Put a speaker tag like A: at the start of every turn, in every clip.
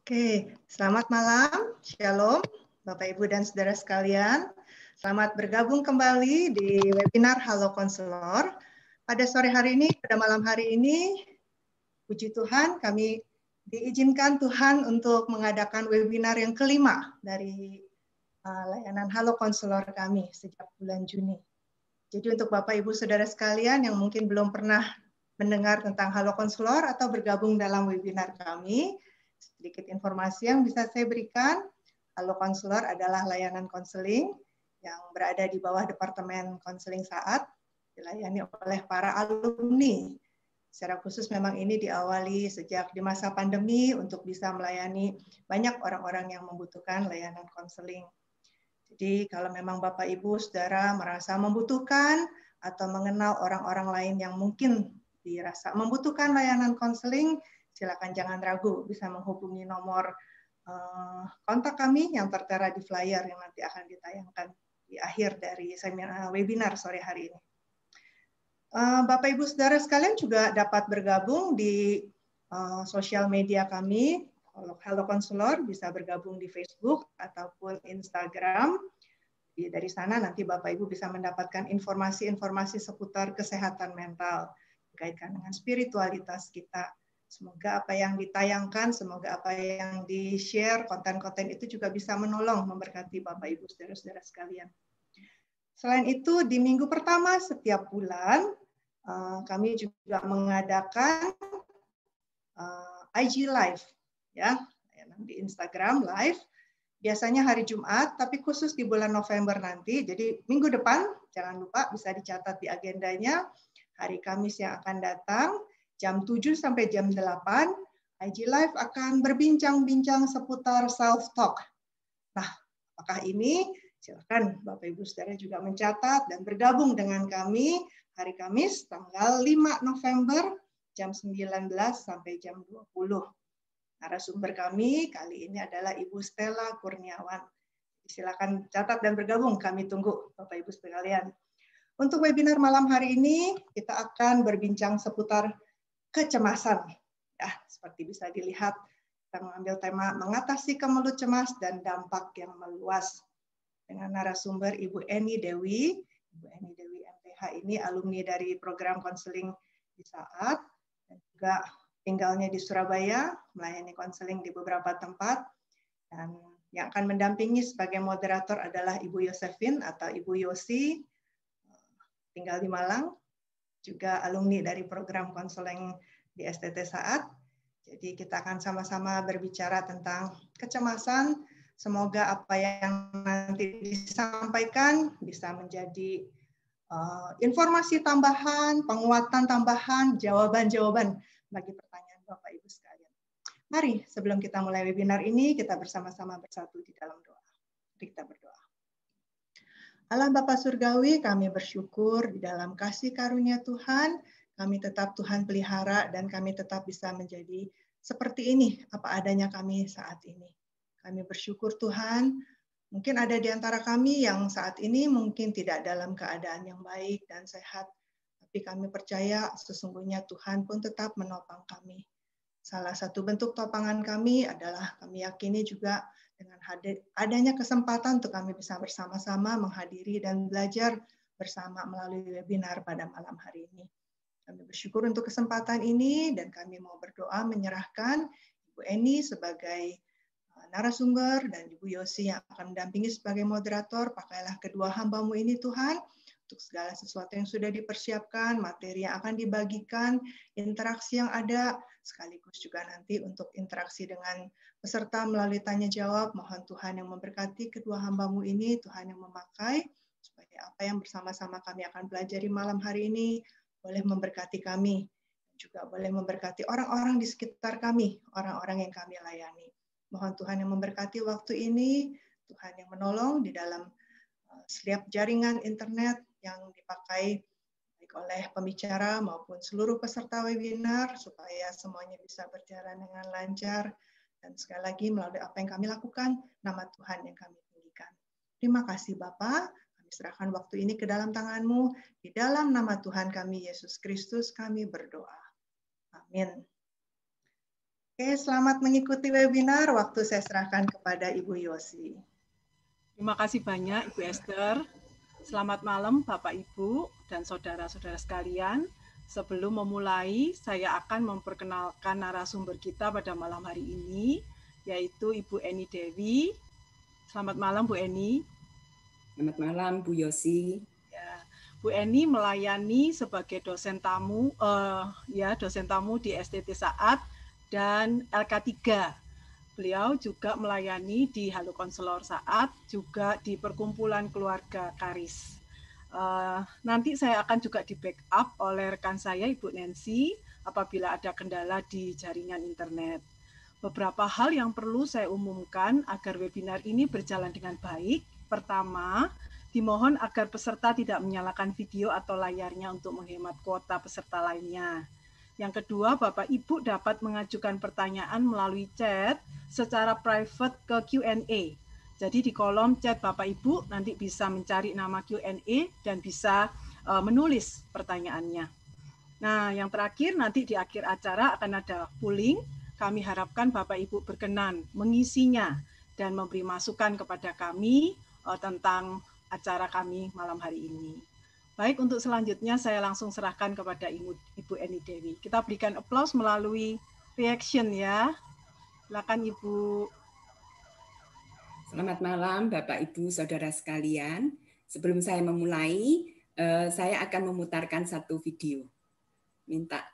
A: Oke, selamat malam, Shalom, Bapak Ibu dan Saudara sekalian. Selamat bergabung kembali di webinar Halo Konselor. Pada sore hari ini, pada malam hari ini, puji Tuhan, kami diizinkan Tuhan untuk mengadakan webinar yang kelima dari layanan Halo Konselor kami sejak bulan Juni. Jadi untuk Bapak Ibu Saudara sekalian yang mungkin belum pernah mendengar tentang Halo Konselor atau bergabung dalam webinar kami, sedikit informasi yang bisa saya berikan. Halo Konselor adalah layanan konseling yang berada di bawah Departemen Konseling Saat, dilayani oleh para alumni. Secara khusus memang ini diawali sejak di masa pandemi untuk bisa melayani banyak orang-orang yang membutuhkan layanan konseling. Jadi kalau memang Bapak Ibu Saudara merasa membutuhkan atau mengenal orang-orang lain yang mungkin dirasa membutuhkan layanan konseling, silakan jangan ragu bisa menghubungi nomor kontak kami yang tertera di flyer yang nanti akan ditayangkan di akhir dari webinar sore hari ini. Bapak Ibu Saudara sekalian juga dapat bergabung di sosial media kami. Halo Konselor bisa bergabung di Facebook ataupun Instagram. Dari sana nanti Bapak Ibu bisa mendapatkan informasi-informasi seputar kesehatan mental berkaitan dengan spiritualitas kita. Semoga apa yang ditayangkan, semoga apa yang di-share, konten-konten itu juga bisa menolong, memberkati Bapak Ibu saudara-saudara sekalian. Selain itu, di minggu pertama setiap bulan, kami juga mengadakan IG Live, ya, di Instagram Live, biasanya hari Jumat, tapi khusus di bulan November nanti, jadi minggu depan, jangan lupa bisa dicatat di agendanya, hari Kamis yang akan datang, jam 7 sampai jam 8, IG Live akan berbincang-bincang seputar self-talk. Nah, apakah ini? Silakan Bapak Ibu Saudara juga mencatat dan bergabung dengan kami hari Kamis tanggal 5 November jam 19 sampai jam 20. Narasumber kami kali ini adalah Ibu Stella Kurniawan. Silakan catat dan bergabung, kami tunggu Bapak Ibu sekalian. Untuk webinar malam hari ini kita akan berbincang seputar kecemasan. Ya, seperti bisa dilihat kita mengambil tema mengatasi kemelut cemas dan dampak yang meluas dengan narasumber Ibu Eni Dewi. Ibu Eni Dewi MPH ini alumni dari program konseling di Saat dan juga tinggalnya di Surabaya, melayani konseling di beberapa tempat, dan yang akan mendampingi sebagai moderator adalah Ibu Yosefin atau Ibu Yosi, tinggal di Malang, juga alumni dari program konseling di STT Saat. Jadi kita akan sama-sama berbicara tentang kecemasan. Semoga apa yang nanti disampaikan bisa menjadi informasi tambahan, penguatan tambahan, jawaban-jawaban bagi pertanyaan Bapak Ibu sekalian. Mari sebelum kita mulai webinar ini, kita bersama-sama bersatu di dalam doa. Mari kita berdoa. Allah Bapa Surgawi, kami bersyukur di dalam kasih karunia Tuhan, kami tetap Tuhan pelihara dan kami tetap bisa menjadi seperti ini, apa adanya kami saat ini. Kami bersyukur Tuhan, mungkin ada di antara kami yang saat ini mungkin tidak dalam keadaan yang baik dan sehat, tapi kami percaya sesungguhnya Tuhan pun tetap menopang kami. Salah satu bentuk topangan kami adalah kami yakini juga dengan adanya kesempatan untuk kami bisa bersama-sama menghadiri dan belajar bersama melalui webinar pada malam hari ini. Kami bersyukur untuk kesempatan ini dan kami mau berdoa menyerahkan Ibu Eni sebagai narasumber dan Ibu Yosi yang akan mendampingi sebagai moderator. Pakailah kedua hamba-Mu ini Tuhan, untuk segala sesuatu yang sudah dipersiapkan, materi yang akan dibagikan, interaksi yang ada, sekaligus juga nanti untuk interaksi dengan peserta melalui tanya jawab. Mohon Tuhan yang memberkati kedua hamba-Mu ini, Tuhan yang memakai, supaya apa yang bersama-sama kami akan pelajari malam hari ini boleh memberkati kami, juga boleh memberkati orang-orang di sekitar kami, orang-orang yang kami layani. Mohon Tuhan yang memberkati waktu ini, Tuhan yang menolong di dalam setiap jaringan internet yang dipakai baik oleh pembicara maupun seluruh peserta webinar, supaya semuanya bisa berjalan dengan lancar. Dan sekali lagi melalui apa yang kami lakukan, nama Tuhan yang kami tinggikan. Terima kasih Bapa, kami serahkan waktu ini ke dalam tangan-Mu. Di dalam nama Tuhan kami, Yesus Kristus, kami berdoa. Amin. Oke, selamat mengikuti webinar. Waktu saya serahkan kepada Ibu Yosi.
B: Terima kasih banyak Ibu Esther. Selamat malam Bapak Ibu dan saudara-saudara sekalian. Sebelum memulai, saya akan memperkenalkan narasumber kita pada malam hari ini, yaitu Ibu Eni Dewi. Selamat malam Bu Eni.
C: Selamat malam Bu Yosi.
B: Ya, Bu Eni melayani sebagai dosen tamu di STT Saat dan LK3. Beliau juga melayani di Halo Konselor Saat, juga di Perkumpulan Keluarga Karis. Nanti saya akan juga di backup oleh rekan saya Ibu Nancy apabila ada kendala di jaringan internet. Beberapa hal yang perlu saya umumkan agar webinar ini berjalan dengan baik. Pertama, dimohon agar peserta tidak menyalakan video atau layarnya untuk menghemat kuota peserta lainnya. Yang kedua, Bapak Ibu dapat mengajukan pertanyaan melalui chat secara private ke Q&A. Jadi di kolom chat Bapak Ibu nanti bisa mencari nama Q&A dan bisa menulis pertanyaannya. Nah, yang terakhir nanti di akhir acara akan ada polling. Kami harapkan Bapak Ibu berkenan mengisinya dan memberi masukan kepada kami tentang acara kami malam hari ini. Baik, untuk selanjutnya saya langsung serahkan kepada Ibu Eni Dewi. Kita berikan aplaus melalui reaction ya. Silakan Ibu.
C: Selamat malam Bapak Ibu Saudara sekalian. Sebelum saya memulai, saya akan memutarkan satu video. Minta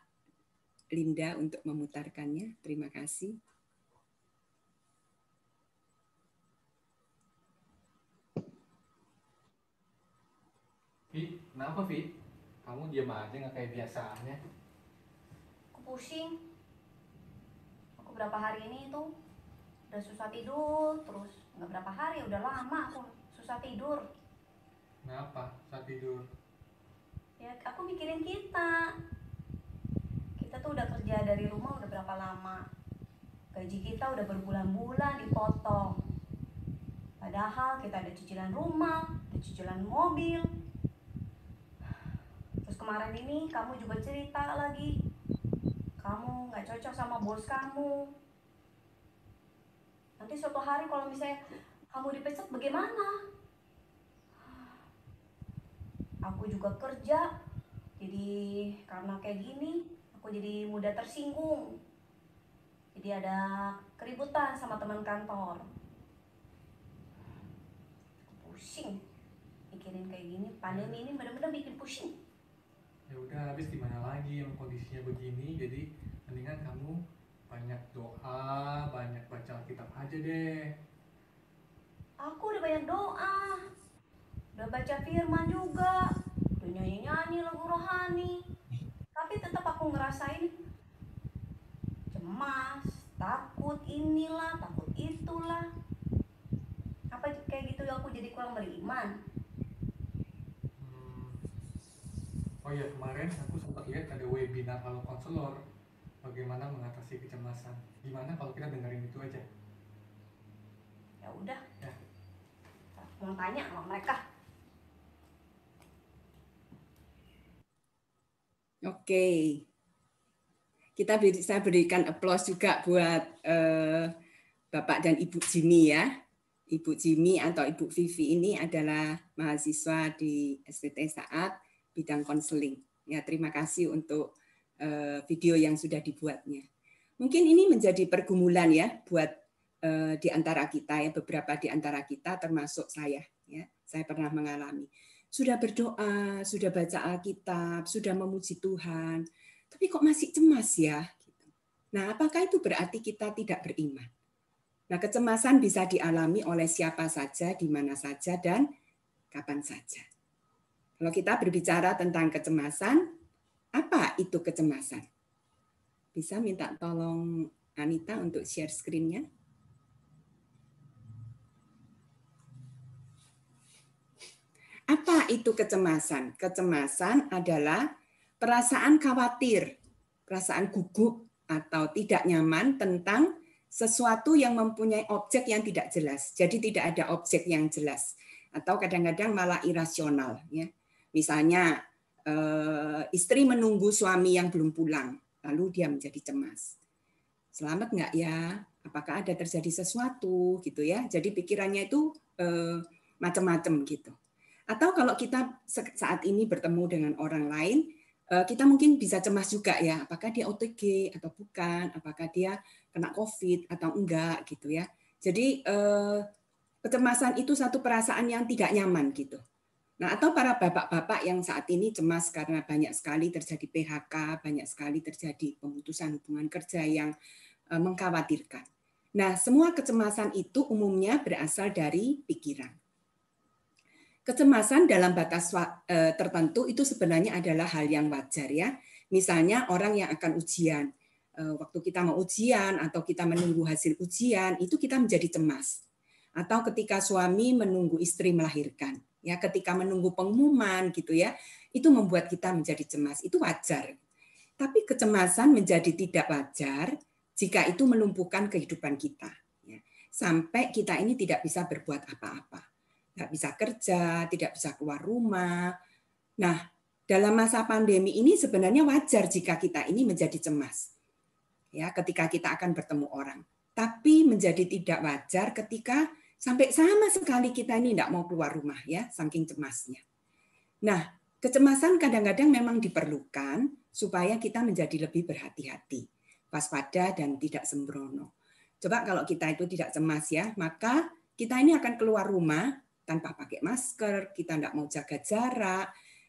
C: Linda untuk memutarkannya. Terima kasih.
D: Vi, kenapa Vi? Kamu diam aja nggak kayak biasanya?
E: Aku pusing. Aku berapa hari ini tuh udah susah tidur terus. Nggak berapa hari, udah lama aku susah tidur.
D: Kenapa susah tidur?
E: Ya aku mikirin kita. Kita tuh udah kerja dari rumah udah berapa lama. Gaji kita udah berbulan-bulan dipotong. Padahal kita ada cicilan rumah, ada cicilan mobil. Terus kemarin ini kamu juga cerita lagi, kamu nggak cocok sama bos kamu. Nanti suatu hari kalau misalnya kamu dipecat bagaimana? Aku juga kerja, jadi karena kayak gini aku jadi mudah tersinggung. Jadi ada keributan sama teman kantor. Pusing mikirin kayak gini, pandemi ini benar-benar bikin pusing.
D: Ya udah, habis gimana lagi yang kondisinya begini, jadi mendingan kamu banyak doa, banyak baca Alkitab aja deh.
E: Aku udah banyak doa, udah baca firman juga, udah nyanyi-nyanyi lagu rohani, tapi tetap aku ngerasain cemas, takut inilah, takut itulah. Apa kayak gitu aku jadi kurang beriman?
D: Oh ya, kemarin aku sempat lihat ada webinar Halo Konselor, bagaimana mengatasi kecemasan. Gimana kalau kita dengerin itu aja?
E: Ya udah.
D: Ya.
E: Mau tanya sama mereka.
C: Oke. Saya berikan aplaus juga buat Bapak dan Ibu Jimmy ya. Ibu Jimmy atau Ibu Vivi ini adalah mahasiswa di STT Saat bidang konseling. Ya, terima kasih untuk video yang sudah dibuatnya. Mungkin ini menjadi pergumulan ya buat di antara kita ya, beberapa di antara kita termasuk saya ya. Saya pernah mengalami. Sudah berdoa, sudah baca Alkitab, sudah memuji Tuhan, tapi kok masih cemas ya? Nah, apakah itu berarti kita tidak beriman? Nah, kecemasan bisa dialami oleh siapa saja, di mana saja, dan kapan saja. Kalau kita berbicara tentang kecemasan, apa itu kecemasan? Bisa minta tolong Anita untuk share screen-nya? Apa itu kecemasan? Kecemasan adalah perasaan khawatir, perasaan gugup atau tidak nyaman tentang sesuatu yang mempunyai objek yang tidak jelas. Jadi tidak ada objek yang jelas atau kadang-kadang malah irasional ya. Misalnya istri menunggu suami yang belum pulang, lalu dia menjadi cemas. Selamat nggak ya? Apakah ada terjadi sesuatu gitu ya? Jadi pikirannya itu macam-macam gitu. Atau kalau kita saat ini bertemu dengan orang lain, kita mungkin bisa cemas juga ya, apakah dia OTG atau bukan, apakah dia kena COVID atau enggak gitu ya. Jadi kecemasan itu satu perasaan yang tidak nyaman gitu. Nah, atau para bapak-bapak yang saat ini cemas karena banyak sekali terjadi PHK, banyak sekali terjadi pemutusan hubungan kerja yang mengkhawatirkan. Nah, semua kecemasan itu umumnya berasal dari pikiran. Kecemasan dalam batas tertentu itu sebenarnya adalah hal yang wajar ya. Misalnya orang yang akan ujian, waktu kita mau ujian atau kita menunggu hasil ujian, itu kita menjadi cemas. Atau ketika suami menunggu istri melahirkan, ya ketika menunggu pengumuman gitu ya, itu membuat kita menjadi cemas. Itu wajar. Tapi kecemasan menjadi tidak wajar jika itu melumpuhkan kehidupan kita, ya. Sampai kita ini tidak bisa berbuat apa-apa. Nggak bisa kerja, tidak bisa keluar rumah. Nah, dalam masa pandemi ini sebenarnya wajar jika kita ini menjadi cemas. Ya, ketika kita akan bertemu orang. Tapi menjadi tidak wajar ketika sampai sama sekali kita ini tidak mau keluar rumah ya, saking cemasnya. Nah, kecemasan kadang-kadang memang diperlukan supaya kita menjadi lebih berhati-hati, waspada dan tidak sembrono. Coba kalau kita itu tidak cemas ya, maka kita ini akan keluar rumah tanpa pakai masker, kita tidak mau jaga jarak,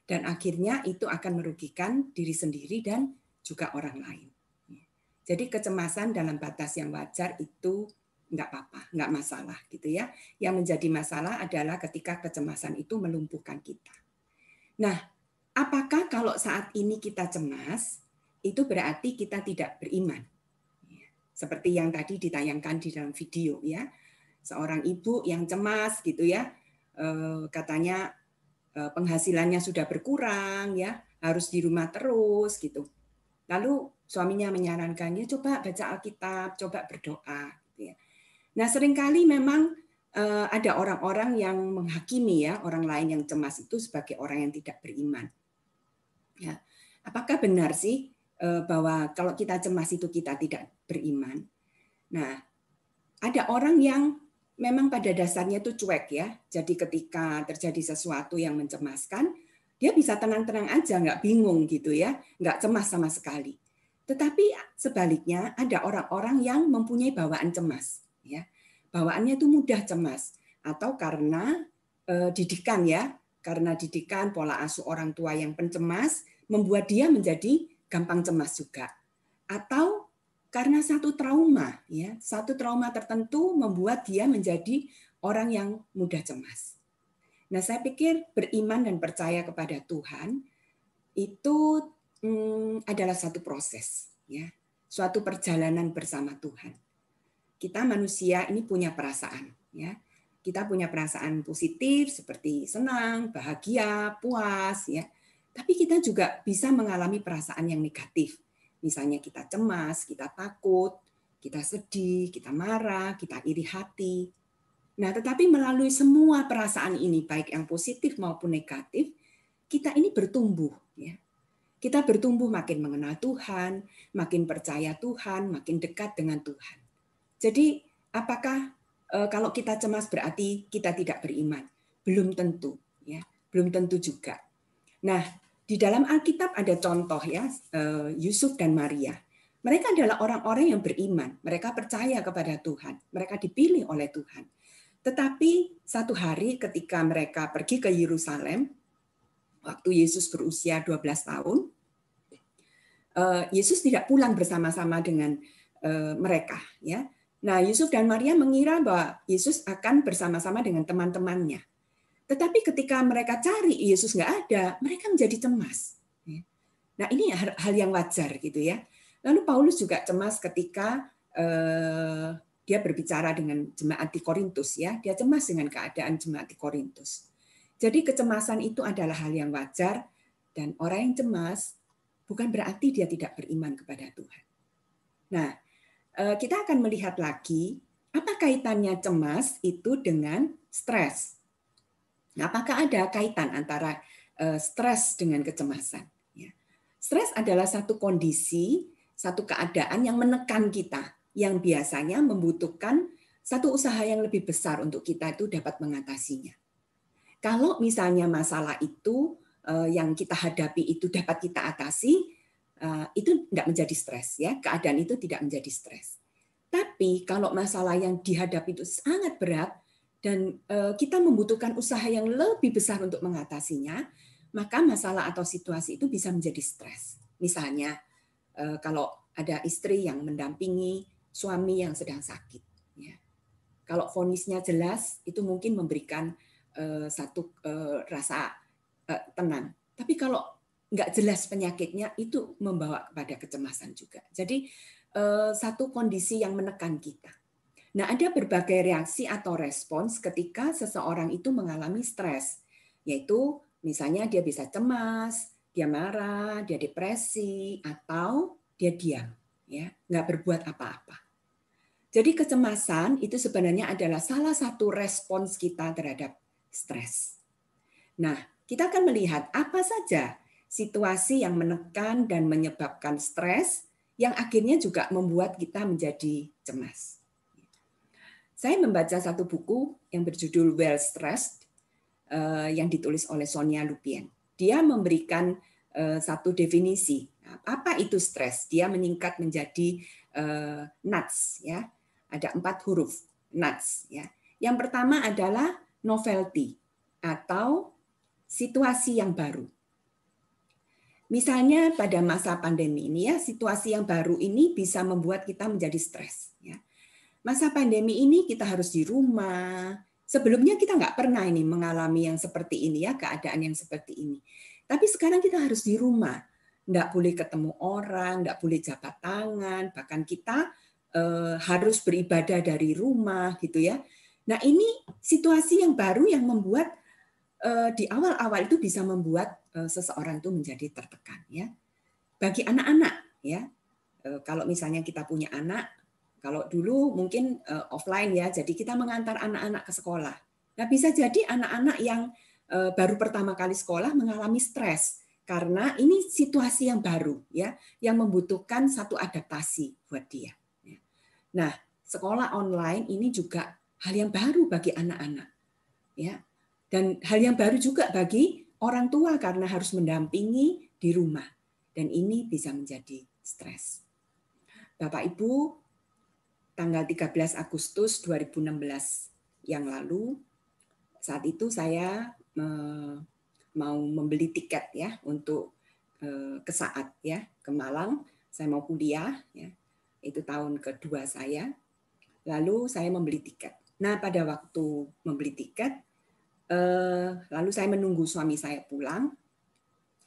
C: dan akhirnya itu akan merugikan diri sendiri dan juga orang lain. Jadi kecemasan dalam batas yang wajar itu nggak apa-apa, nggak masalah gitu ya. Yang menjadi masalah adalah ketika kecemasan itu melumpuhkan kita. Nah, apakah kalau saat ini kita cemas, itu berarti kita tidak beriman? Seperti yang tadi ditayangkan di dalam video ya. Seorang ibu yang cemas gitu ya, katanya penghasilannya sudah berkurang ya, harus di rumah terus gitu. Lalu suaminya menyarankannya coba baca Alkitab, coba berdoa gitu ya. Nah, seringkali memang ada orang-orang yang menghakimi ya orang lain yang cemas itu sebagai orang yang tidak beriman. Ya. Apakah benar sih bahwa kalau kita cemas itu kita tidak beriman? Nah, ada orang yang memang pada dasarnya itu cuek ya. Jadi ketika terjadi sesuatu yang mencemaskan, dia bisa tenang-tenang aja, nggak bingung gitu ya, nggak cemas sama sekali. Tetapi sebaliknya ada orang-orang yang mempunyai bawaan cemas, ya. Bawaannya itu mudah cemas, atau karena didikan ya, karena didikan pola asuh orang tua yang pencemas membuat dia menjadi gampang cemas juga, atau karena satu trauma, ya, satu trauma tertentu membuat dia menjadi orang yang mudah cemas. Nah, saya pikir beriman dan percaya kepada Tuhan itu adalah satu proses, ya, suatu perjalanan bersama Tuhan. Kita manusia ini punya perasaan, ya, kita punya perasaan positif seperti senang, bahagia, puas, ya. Tapi kita juga bisa mengalami perasaan yang negatif. Misalnya kita cemas, kita takut, kita sedih, kita marah, kita iri hati. Nah, tetapi melalui semua perasaan ini, baik yang positif maupun negatif, kita ini bertumbuh. Ya. Kita bertumbuh makin mengenal Tuhan, makin percaya Tuhan, makin dekat dengan Tuhan. Jadi, apakah kalau kita cemas berarti kita tidak beriman? Belum tentu. Ya. Belum tentu juga. Nah, di dalam Alkitab ada contoh ya, Yusuf dan Maria. Mereka adalah orang-orang yang beriman. Mereka percaya kepada Tuhan. Mereka dipilih oleh Tuhan. Tetapi satu hari ketika mereka pergi ke Yerusalem, waktu Yesus berusia 12 tahun, Yesus tidak pulang bersama-sama dengan mereka. Ya. Nah, Yusuf dan Maria mengira bahwa Yesus akan bersama-sama dengan teman-temannya. Tetapi ketika mereka cari Yesus nggak ada, mereka menjadi cemas. Nah, ini hal yang wajar gitu ya. Lalu Paulus juga cemas ketika dia berbicara dengan jemaat di Korintus ya. Dia cemas dengan keadaan jemaat di Korintus. Jadi kecemasan itu adalah hal yang wajar dan orang yang cemas bukan berarti dia tidak beriman kepada Tuhan. Nah, kita akan melihat lagi apa kaitannya cemas itu dengan stres. Apakah ada kaitan antara stres dengan kecemasan? Stres adalah satu kondisi satu keadaan yang menekan kita, yang biasanya membutuhkan satu usaha yang lebih besar untuk kita itu dapat mengatasinya. Kalau misalnya masalah itu yang kita hadapi itu dapat kita atasi, itu tidak menjadi stres, ya. Keadaan itu tidak menjadi stres. Tapi kalau masalah yang dihadapi itu sangat berat dan kita membutuhkan usaha yang lebih besar untuk mengatasinya, maka masalah atau situasi itu bisa menjadi stres. Misalnya kalau ada istri yang mendampingi suami yang sedang sakit, ya. Kalau vonisnya jelas, itu mungkin memberikan satu rasa tenang. Tapi kalau nggak jelas penyakitnya, itu membawa kepada kecemasan juga. Jadi satu kondisi yang menekan kita. Nah, ada berbagai reaksi atau respons ketika seseorang itu mengalami stres, yaitu misalnya dia bisa cemas, dia marah, dia depresi, atau dia diam, ya, nggak berbuat apa-apa. Jadi kecemasan itu sebenarnya adalah salah satu respons kita terhadap stres. Nah, kita akan melihat apa saja situasi yang menekan dan menyebabkan stres yang akhirnya juga membuat kita menjadi cemas. Saya membaca satu buku yang berjudul Well Stressed yang ditulis oleh Sonia Lupien. Dia memberikan satu definisi. Apa itu stres? Dia menyingkat menjadi NUTS, ya. Ada 4 huruf NUTS, ya. Yang pertama adalah novelty atau situasi yang baru. Misalnya pada masa pandemi ini, ya, situasi yang baru ini bisa membuat kita menjadi stres, ya. Masa pandemi ini kita harus di rumah. Sebelumnya kita nggak pernah ini mengalami yang seperti ini, ya, keadaan yang seperti ini. Tapi sekarang kita harus di rumah, nggak boleh ketemu orang, nggak boleh jabat tangan, bahkan kita harus beribadah dari rumah, gitu ya. Nah, ini situasi yang baru yang membuat di awal-awal itu bisa membuat seseorang itu menjadi tertekan, ya. Bagi anak-anak, ya, kalau misalnya kita punya anak, kalau dulu mungkin offline, ya, jadi kita mengantar anak-anak ke sekolah. Nah, bisa jadi anak-anak yang baru pertama kali sekolah mengalami stres karena ini situasi yang baru, ya, yang membutuhkan satu adaptasi buat dia. Nah, sekolah online ini juga hal yang baru bagi anak-anak, ya, dan hal yang baru juga bagi orang tua karena harus mendampingi di rumah, dan ini bisa menjadi stres. Bapak Ibu, tanggal 13 Agustus 2016 yang lalu, saat itu saya mau membeli tiket, ya, untuk ke Saat, ya, ke Malang. Saya mau kuliah, ya. Itu tahun kedua saya. Lalu saya membeli tiket. Nah, pada waktu membeli tiket, lalu saya menunggu suami saya pulang,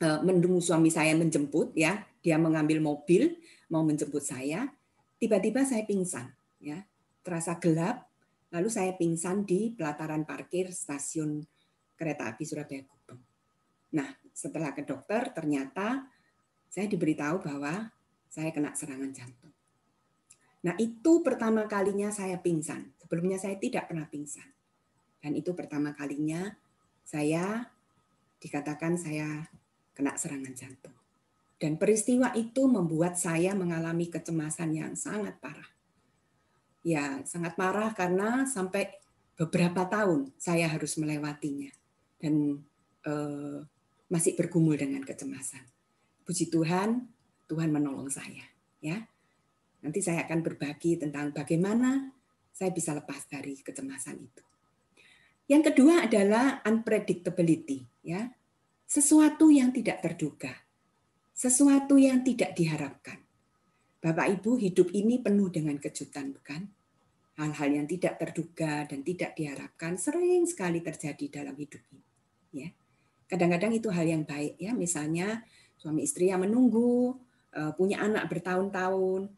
C: menunggu suami saya menjemput, ya, dia mengambil mobil mau menjemput saya. Tiba-tiba saya pingsan, ya, terasa gelap. Lalu saya pingsan di pelataran parkir stasiun kereta api Surabaya Gubeng. Nah, setelah ke dokter, ternyata saya diberitahu bahwa saya kena serangan jantung. Nah, itu pertama kalinya saya pingsan. Sebelumnya saya tidak pernah pingsan. Dan itu pertama kalinya saya dikatakan saya kena serangan jantung. Dan peristiwa itu membuat saya mengalami kecemasan yang sangat parah. Ya, sangat parah karena sampai beberapa tahun saya harus melewatinya. Dan masih bergumul dengan kecemasan. Puji Tuhan, Tuhan menolong saya, ya. Nanti saya akan berbagi tentang bagaimana saya bisa lepas dari kecemasan itu. Yang kedua adalah unpredictability, ya. Sesuatu yang tidak terduga. Sesuatu yang tidak diharapkan. Bapak Ibu, hidup ini penuh dengan kejutan, bukan? Hal-hal yang tidak terduga dan tidak diharapkan sering sekali terjadi dalam hidup ini, ya. Kadang-kadang itu hal yang baik, ya. Misalnya suami istri yang menunggu, punya anak bertahun-tahun,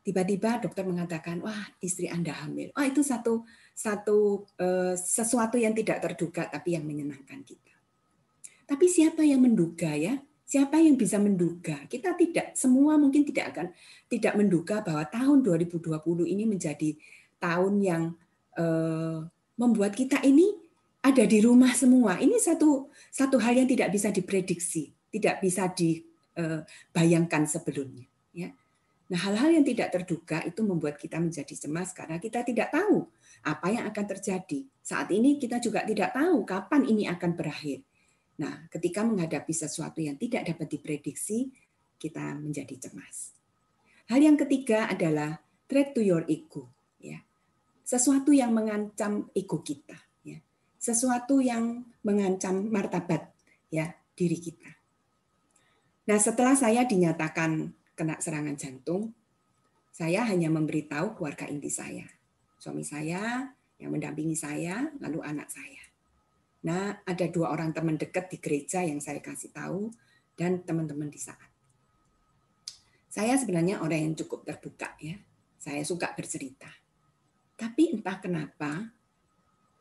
C: tiba-tiba dokter mengatakan, wah, istri Anda hamil. Oh, itu sesuatu yang tidak terduga tapi yang menyenangkan kita. Tapi siapa yang menduga, ya? Siapa yang bisa menduga? Kita semua mungkin tidak menduga bahwa tahun 2020 ini menjadi tahun yang membuat kita ini ada di rumah semua. Ini satu hal yang tidak bisa diprediksi, tidak bisa dibayangkan sebelumnya, ya. Nah, hal-hal yang tidak terduga itu membuat kita menjadi cemas karena kita tidak tahu apa yang akan terjadi. Saat ini kita juga tidak tahu kapan ini akan berakhir. Nah, ketika menghadapi sesuatu yang tidak dapat diprediksi, kita menjadi cemas. Hal yang ketiga adalah threat to your ego, ya. Sesuatu yang mengancam ego kita, ya. Sesuatu yang mengancam martabat, ya, diri kita. Nah, setelah saya dinyatakan kena serangan jantung, saya hanya memberitahu keluarga inti saya. Suami saya yang mendampingi saya, lalu anak saya. Nah, ada 2 orang teman dekat di gereja yang saya kasih tahu, dan teman-teman di saat. Saya sebenarnya orang yang cukup terbuka, ya. Saya suka bercerita. Tapi entah kenapa,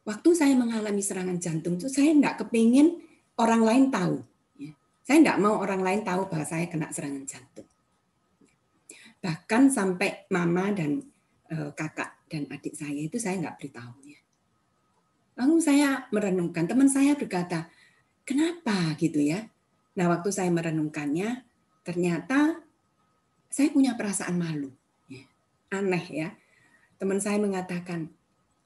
C: waktu saya mengalami serangan jantung itu saya nggak kepingin orang lain tahu. Saya nggak mau orang lain tahu bahwa saya kena serangan jantung. Bahkan sampai mama dan kakak dan adik saya itu saya nggak beritahunya. Lalu saya merenungkan, teman saya berkata, kenapa gitu ya? Nah, waktu saya merenungkannya, ternyata saya punya perasaan malu. Aneh ya. Teman saya mengatakan,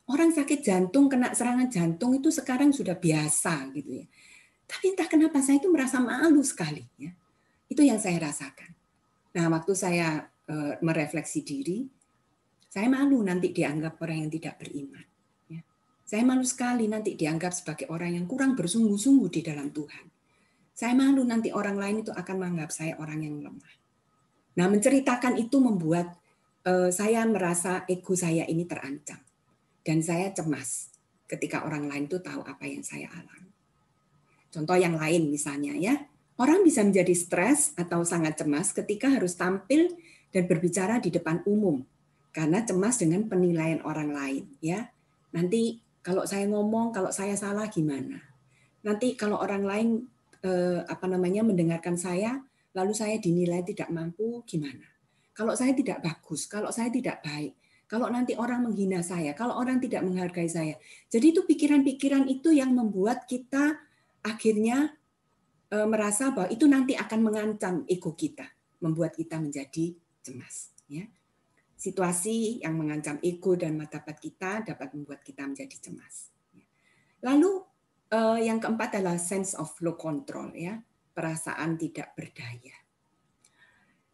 C: orang sakit jantung, kena serangan jantung itu sekarang sudah biasa gitu ya. Tapi entah kenapa saya itu merasa malu sekali. Ya. Itu yang saya rasakan. Nah, waktu saya merefleksi diri, saya malu nanti dianggap orang yang tidak beriman. Ya. Saya malu sekali nanti dianggap sebagai orang yang kurang bersungguh-sungguh di dalam Tuhan. Saya malu nanti orang lain itu akan menganggap saya orang yang lemah. Nah, menceritakan itu membuat saya merasa ego saya ini terancam. Dan saya cemas ketika orang lain itu tahu apa yang saya alami. Contoh yang lain misalnya ya, orang bisa menjadi stres atau sangat cemas ketika harus tampil dan berbicara di depan umum karena cemas dengan penilaian orang lain ya. Nanti kalau saya ngomong, kalau saya salah gimana? Nanti kalau orang lain mendengarkan saya, lalu saya dinilai tidak mampu gimana? Kalau saya tidak bagus, kalau saya tidak baik, kalau nanti orang menghina saya, kalau orang tidak menghargai saya. Jadi itu pikiran-pikiran itu yang membuat kita akhirnya merasa bahwa itu nanti akan mengancam ego kita, membuat kita menjadi cemas. Ya. Situasi yang mengancam ego dan martabat kita dapat membuat kita menjadi cemas. Lalu yang keempat adalah sense of low control, ya, perasaan tidak berdaya.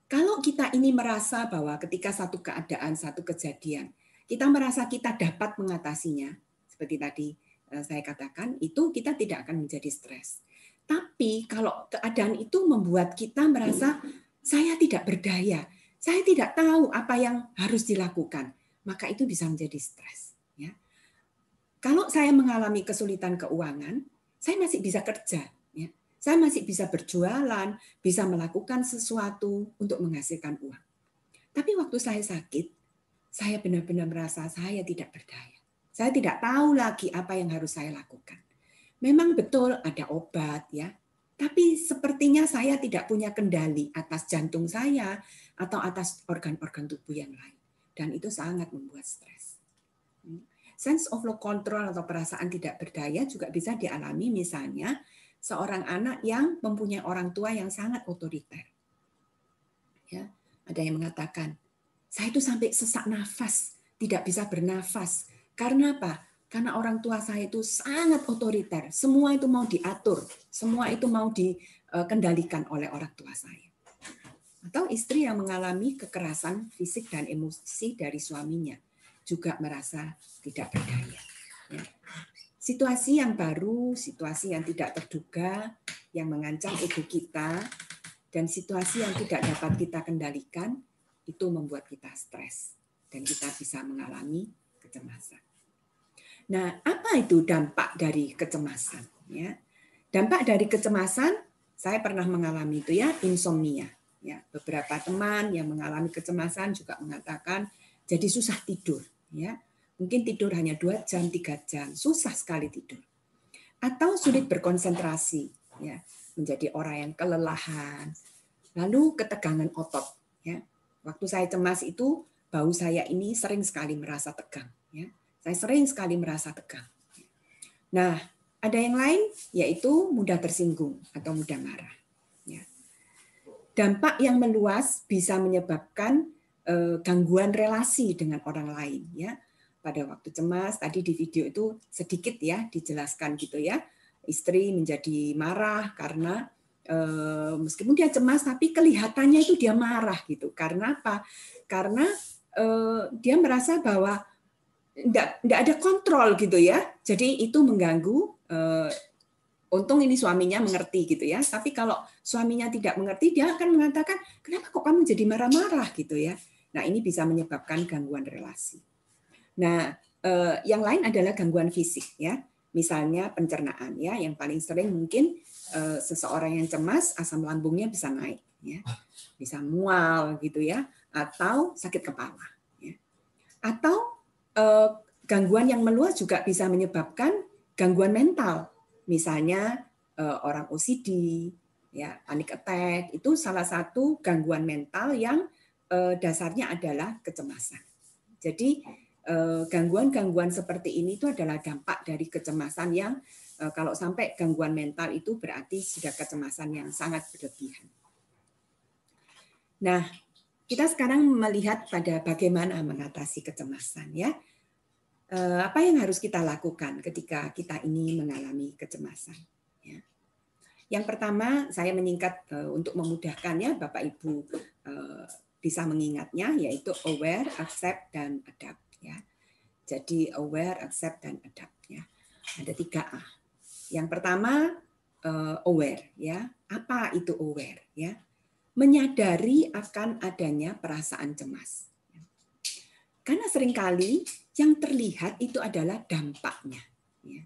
C: Kalau kita ini merasa bahwa ketika satu keadaan, satu kejadian, kita merasa kita dapat mengatasinya, seperti tadi saya katakan, itu kita tidak akan menjadi stres. Tapi kalau keadaan itu membuat kita merasa saya tidak berdaya, saya tidak tahu apa yang harus dilakukan, maka itu bisa menjadi stres. Ya. Kalau saya mengalami kesulitan keuangan, saya masih bisa kerja. Ya. Saya masih bisa berjualan, bisa melakukan sesuatu untuk menghasilkan uang. Tapi waktu saya sakit, saya benar-benar merasa saya tidak berdaya. Saya tidak tahu lagi apa yang harus saya lakukan. Memang betul ada obat, ya. Tapi sepertinya saya tidak punya kendali atas jantung saya atau atas organ-organ tubuh yang lain. Dan itu sangat membuat stres. Sense of low control atau perasaan tidak berdaya juga bisa dialami misalnya seorang anak yang mempunyai orang tua yang sangat otoriter. Ya, ada yang mengatakan, saya itu sampai sesak nafas, tidak bisa bernafas. Karena apa? Karena orang tua saya itu sangat otoriter. Semua itu mau diatur. Semua itu mau dikendalikan oleh orang tua saya. Atau istri yang mengalami kekerasan fisik dan emosi dari suaminya. Juga merasa tidak berdaya. Ya. Situasi yang baru, situasi yang tidak terduga, yang mengancam ego kita, dan situasi yang tidak dapat kita kendalikan, itu membuat kita stres. Dan kita bisa mengalami kecemasan. Nah, apa itu dampak dari kecemasan? Ya, dampak dari kecemasan, saya pernah mengalami itu ya, insomnia. Ya, beberapa teman yang mengalami kecemasan juga mengatakan jadi susah tidur. Ya, mungkin tidur hanya 2 jam, 3 jam, susah sekali tidur. Atau sulit berkonsentrasi, ya, menjadi orang yang kelelahan. Lalu ketegangan otot. Ya, waktu saya cemas itu bau saya ini sering sekali merasa tegang. Ya. Saya sering sekali merasa tegang. Nah, ada yang lain, yaitu mudah tersinggung atau mudah marah. Ya. Dampak yang meluas bisa menyebabkan gangguan relasi dengan orang lain ya. Pada waktu cemas tadi di video itu sedikit ya dijelaskan gitu ya. Istri menjadi marah karena meskipun dia cemas tapi kelihatannya itu dia marah gitu. Karena apa? Karena dia merasa bahwa enggak ada kontrol gitu ya. Jadi itu mengganggu. Untung ini suaminya mengerti gitu ya. Tapi kalau suaminya tidak mengerti, dia akan mengatakan, kenapa kok kamu jadi marah-marah gitu ya. Nah ini bisa menyebabkan gangguan relasi. Nah yang lain adalah gangguan fisik ya. Misalnya pencernaan ya. Yang paling sering mungkin seseorang yang cemas asam lambungnya bisa naik ya. Bisa mual gitu ya. Atau sakit kepala. Ya. Atau gangguan yang meluas juga bisa menyebabkan gangguan mental. Misalnya orang OCD, ya, panic attack, itu salah satu gangguan mental yang dasarnya adalah kecemasan. Jadi gangguan-gangguan seperti ini itu adalah dampak dari kecemasan yang kalau sampai gangguan mental itu berarti sudah kecemasan yang sangat berlebihan. Nah, kita sekarang melihat pada bagaimana mengatasi kecemasan ya. Apa yang harus kita lakukan ketika kita ini mengalami kecemasan? Ya. Yang pertama, saya menyingkat untuk memudahkannya, Bapak Ibu bisa mengingatnya, yaitu aware, accept, dan adapt. Ya. Jadi aware, accept, dan adapt. Ya. Ada 3A. Yang pertama, aware. Ya. Apa itu aware? Ya. Menyadari akan adanya perasaan cemas. Karena seringkali yang terlihat itu adalah dampaknya. Ya.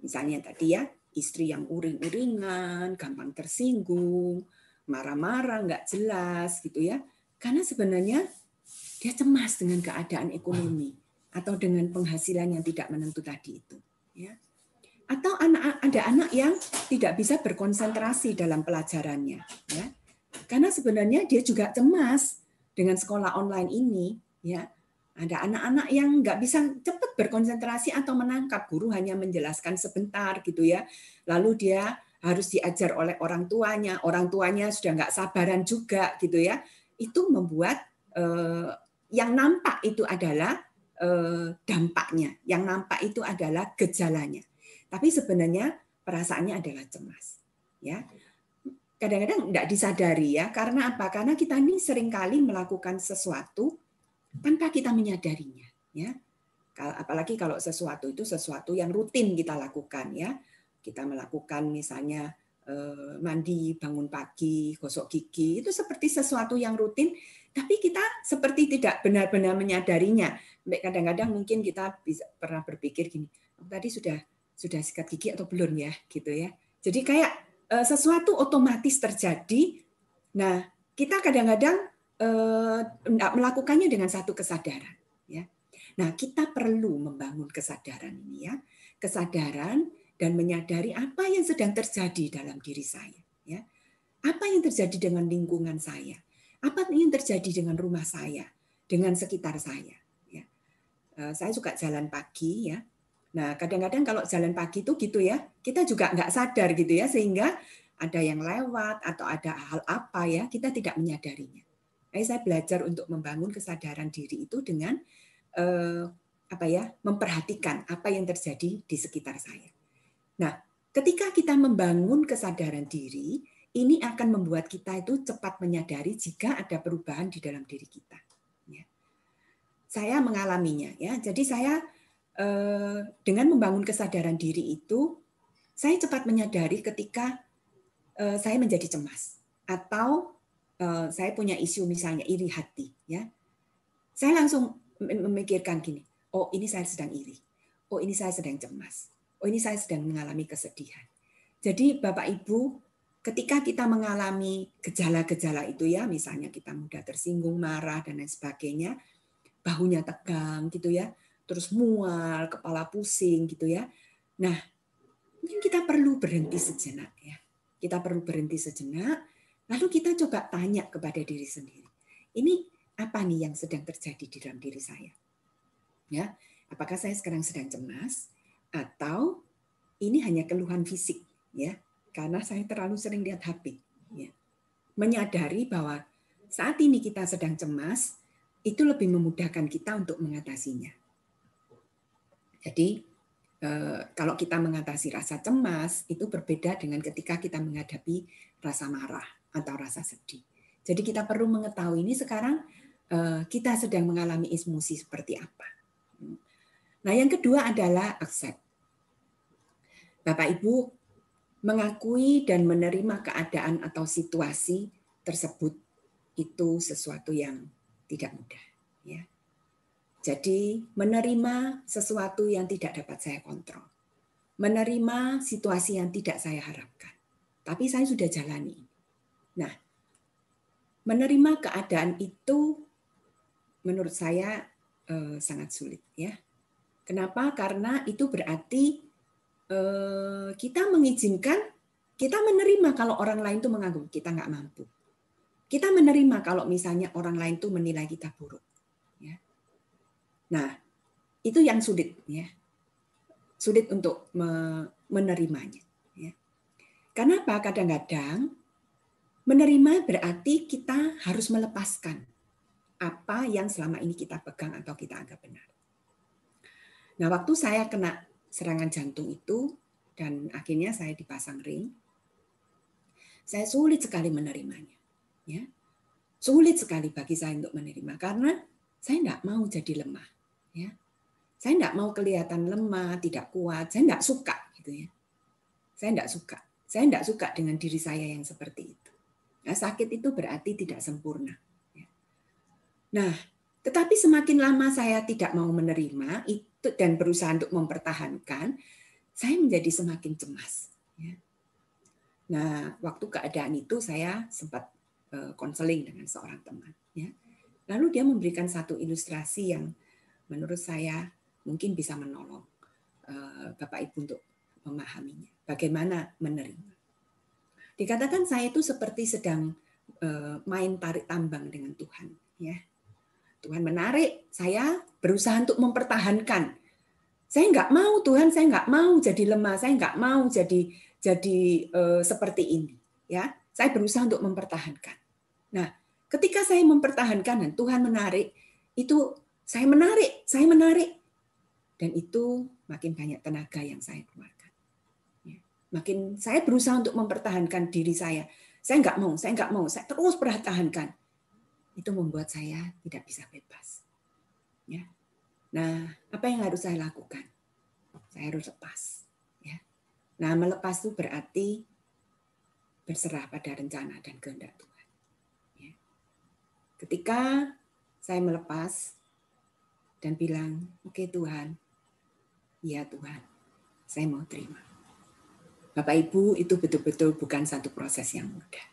C: Misalnya tadi ya, istri yang uring-uringan, gampang tersinggung, marah-marah, nggak jelas gitu ya. Karena sebenarnya dia cemas dengan keadaan ekonomi atau dengan penghasilan yang tidak menentu tadi itu. Ya. Atau ada anak yang tidak bisa berkonsentrasi dalam pelajarannya. Ya. Karena sebenarnya dia juga cemas dengan sekolah online ini. Ya. Ada anak-anak yang nggak bisa cepat berkonsentrasi atau menangkap, guru hanya menjelaskan sebentar gitu ya. Lalu dia harus diajar oleh orang tuanya sudah nggak sabaran juga gitu ya. Itu membuat yang nampak itu adalah dampaknya, yang nampak itu adalah gejalanya. Tapi sebenarnya perasaannya adalah cemas. Ya. Kadang-kadang nggak disadari ya, karena apa? Karena kita ini seringkali melakukan sesuatu tanpa kita menyadarinya, ya. Apalagi kalau sesuatu itu sesuatu yang rutin kita lakukan, ya. Kita melakukan misalnya mandi, bangun pagi, gosok gigi, itu seperti sesuatu yang rutin, tapi kita seperti tidak benar-benar menyadarinya. Kadang-kadang mungkin kita bisa pernah berpikir gini, tadi sudah sikat gigi atau belum ya, gitu ya. Jadi kayak sesuatu otomatis terjadi. Nah, kita kadang-kadang melakukannya dengan satu kesadaran. Ya. Nah, kita perlu membangun kesadaran ini ya, kesadaran dan menyadari apa yang sedang terjadi dalam diri saya. Ya. Apa yang terjadi dengan lingkungan saya? Apa yang terjadi dengan rumah saya, dengan sekitar saya? Ya. Saya suka jalan pagi ya. Nah, kadang-kadang kalau jalan pagi itu gitu ya, kita juga nggak sadar gitu ya, sehingga ada yang lewat atau ada hal apa ya, kita tidak menyadarinya. Saya belajar untuk membangun kesadaran diri itu dengan memperhatikan apa yang terjadi di sekitar saya. Nah, ketika kita membangun kesadaran diri, ini akan membuat kita itu cepat menyadari jika ada perubahan di dalam diri kita. Ya. Saya mengalaminya, ya. Jadi saya dengan membangun kesadaran diri itu, saya cepat menyadari ketika saya menjadi cemas atau saya punya isu misalnya iri hati, ya. Saya langsung memikirkan gini, oh ini saya sedang iri, oh ini saya sedang cemas, oh ini saya sedang mengalami kesedihan. Jadi Bapak Ibu, ketika kita mengalami gejala-gejala itu ya, misalnya kita mudah tersinggung, marah dan lain sebagainya, bahunya tegang gitu ya, terus mual, kepala pusing gitu ya. Nah, mungkin kita perlu berhenti sejenak ya. Kita perlu berhenti sejenak. Lalu kita coba tanya kepada diri sendiri. Ini apa nih yang sedang terjadi di dalam diri saya? Ya, apakah saya sekarang sedang cemas atau ini hanya keluhan fisik ya? Karena saya terlalu sering lihat HP ya. Menyadari bahwa saat ini kita sedang cemas itu lebih memudahkan kita untuk mengatasinya. Jadi kalau kita mengatasi rasa cemas, itu berbeda dengan ketika kita menghadapi rasa marah atau rasa sedih. Jadi kita perlu mengetahui ini sekarang kita sedang mengalami emosi seperti apa. Nah, yang kedua adalah accept. Bapak Ibu mengakui dan menerima keadaan atau situasi tersebut itu sesuatu yang tidak mudah. Ya. Jadi menerima sesuatu yang tidak dapat saya kontrol. Menerima situasi yang tidak saya harapkan. Tapi saya sudah jalani. Nah, menerima keadaan itu menurut saya sangat sulit. Ya. Kenapa? Karena itu berarti kita mengizinkan, kita menerima kalau orang lain itu menganggap kita nggak mampu. Kita menerima kalau misalnya orang lain itu menilai kita buruk. Ya. Nah, itu yang sulit, ya, sulit untuk menerimanya. Ya. Kenapa? Kadang-kadang menerima berarti kita harus melepaskan apa yang selama ini kita pegang atau kita anggap benar. Nah, waktu saya kena serangan jantung itu dan akhirnya saya dipasang ring, saya sulit sekali menerimanya. Ya. Sulit sekali bagi saya untuk menerima karena saya tidak mau jadi lemah. Ya. Saya tidak mau kelihatan lemah, tidak kuat, saya tidak suka gitu ya. Saya tidak suka. Saya tidak suka dengan diri saya yang seperti itu. Nah, sakit itu berarti tidak sempurna. Ya. Nah, tetapi semakin lama saya tidak mau menerima itu dan berusaha untuk mempertahankan, saya menjadi semakin cemas. Ya. Nah, waktu keadaan itu saya sempat konseling dengan seorang teman. Ya. Lalu dia memberikan satu ilustrasi yang menurut saya mungkin bisa menolong Bapak Ibu untuk memahaminya. Bagaimana menerima. Dikatakan saya itu seperti sedang main tarik tambang dengan Tuhan. Ya. Tuhan menarik, saya berusaha untuk mempertahankan. Saya nggak mau Tuhan, saya nggak mau jadi lemah, saya nggak mau jadi seperti ini. Ya, saya berusaha untuk mempertahankan. Nah, ketika saya mempertahankan dan Tuhan menarik, itu saya menarik, dan itu makin banyak tenaga yang saya keluarkan. Ya. Makin saya berusaha untuk mempertahankan diri saya. Saya nggak mau, saya terus pertahankan. Itu membuat saya tidak bisa bebas. Ya. Nah, apa yang harus saya lakukan? Saya harus lepas. Ya. Nah, melepas itu berarti berserah pada rencana dan kehendak Tuhan. Ya. Ketika saya melepas dan bilang, oke Tuhan, ya Tuhan, saya mau terima. Bapak Ibu, itu betul-betul bukan satu proses yang mudah.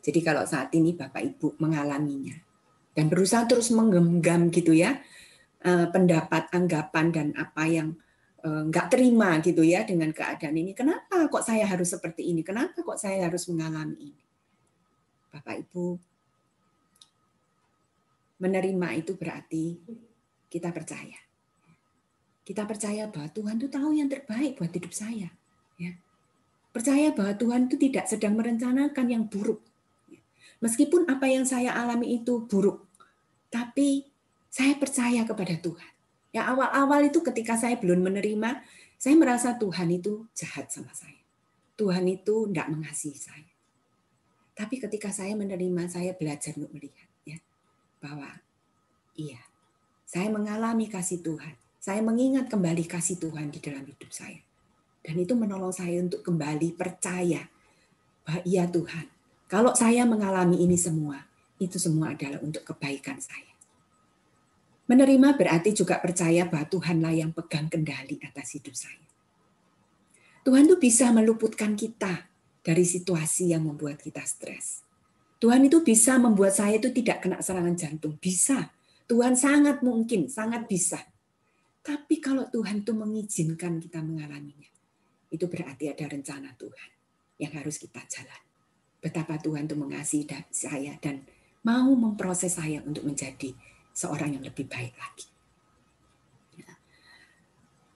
C: Jadi kalau saat ini Bapak Ibu mengalaminya dan berusaha terus menggenggam gitu ya, pendapat, anggapan dan apa yang nggak terima gitu ya dengan keadaan ini. Kenapa kok saya harus seperti ini? Kenapa kok saya harus mengalami ini? Bapak Ibu, menerima itu berarti kita percaya. Kita percaya bahwa Tuhan itu tahu yang terbaik buat hidup saya. Ya. Percaya bahwa Tuhan itu tidak sedang merencanakan yang buruk. Meskipun apa yang saya alami itu buruk, tapi saya percaya kepada Tuhan. Ya, awal-awal itu ketika saya belum menerima, saya merasa Tuhan itu jahat sama saya. Tuhan itu tidak mengasihi saya. Tapi ketika saya menerima, saya belajar untuk melihat ya, bahwa iya, saya mengalami kasih Tuhan. Saya mengingat kembali kasih Tuhan di dalam hidup saya. Dan itu menolong saya untuk kembali percaya bahwa iya Tuhan, kalau saya mengalami ini semua, itu semua adalah untuk kebaikan saya. Menerima berarti juga percaya bahwa Tuhanlah yang pegang kendali atas hidup saya. Tuhan itu bisa meluputkan kita dari situasi yang membuat kita stres. Tuhan itu bisa membuat saya itu tidak kena serangan jantung. Bisa. Tuhan sangat mungkin, sangat bisa. Tapi kalau Tuhan itu mengizinkan kita mengalaminya, itu berarti ada rencana Tuhan yang harus kita jalan. Betapa Tuhan itu mengasihi saya dan mau memproses saya untuk menjadi seorang yang lebih baik lagi.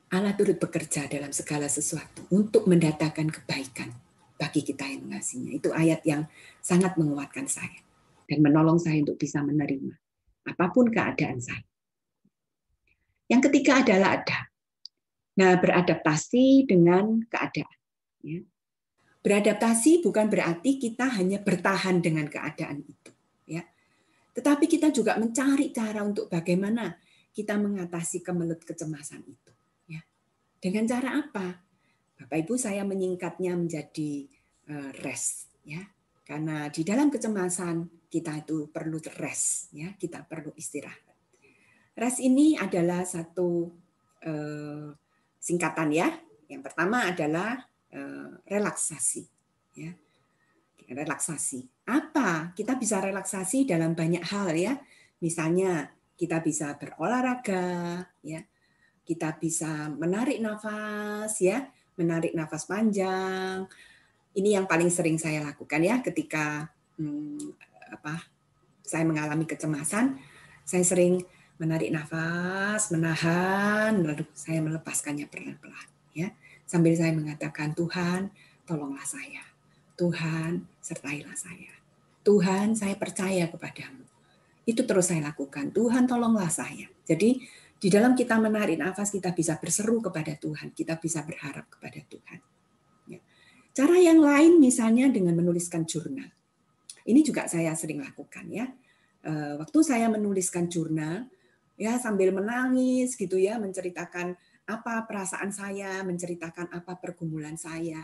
C: Allah turut bekerja dalam segala sesuatu untuk mendatangkan kebaikan bagi kita yang mengasihinya. Itu ayat yang sangat menguatkan saya dan menolong saya untuk bisa menerima apapun keadaan saya. Yang ketiga adalah adab. Nah, beradaptasi dengan keadaan. Ya. Beradaptasi bukan berarti kita hanya bertahan dengan keadaan itu. Ya. Tetapi kita juga mencari cara untuk bagaimana kita mengatasi kemelut kecemasan itu. Ya. Dengan cara apa? Bapak Ibu, saya menyingkatnya menjadi rest. Ya. Karena di dalam kecemasan kita itu perlu rest. Ya. Kita perlu istirahat. Rest ini adalah satu singkatan ya. Yang pertama adalah relaksasi. Ya. Relaksasi. Apa? Kita bisa relaksasi dalam banyak hal ya. Misalnya kita bisa berolahraga, ya. Kita bisa menarik nafas, ya, menarik nafas panjang. Ini yang paling sering saya lakukan ya ketika saya mengalami kecemasan. Saya sering menarik nafas, menahan, lalu saya melepaskannya pelan-pelan, ya. Sambil saya mengatakan, Tuhan, tolonglah saya. Tuhan, sertailah saya. Tuhan, saya percaya kepadamu. Itu terus saya lakukan. Tuhan, tolonglah saya. Jadi, di dalam kita menarik nafas, kita bisa berseru kepada Tuhan. Kita bisa berharap kepada Tuhan. Ya. Cara yang lain misalnya dengan menuliskan jurnal. Ini juga saya sering lakukan ya. Waktu saya menuliskan jurnal, ya sambil menangis gitu ya, menceritakan apa perasaan saya, menceritakan apa pergumulan saya.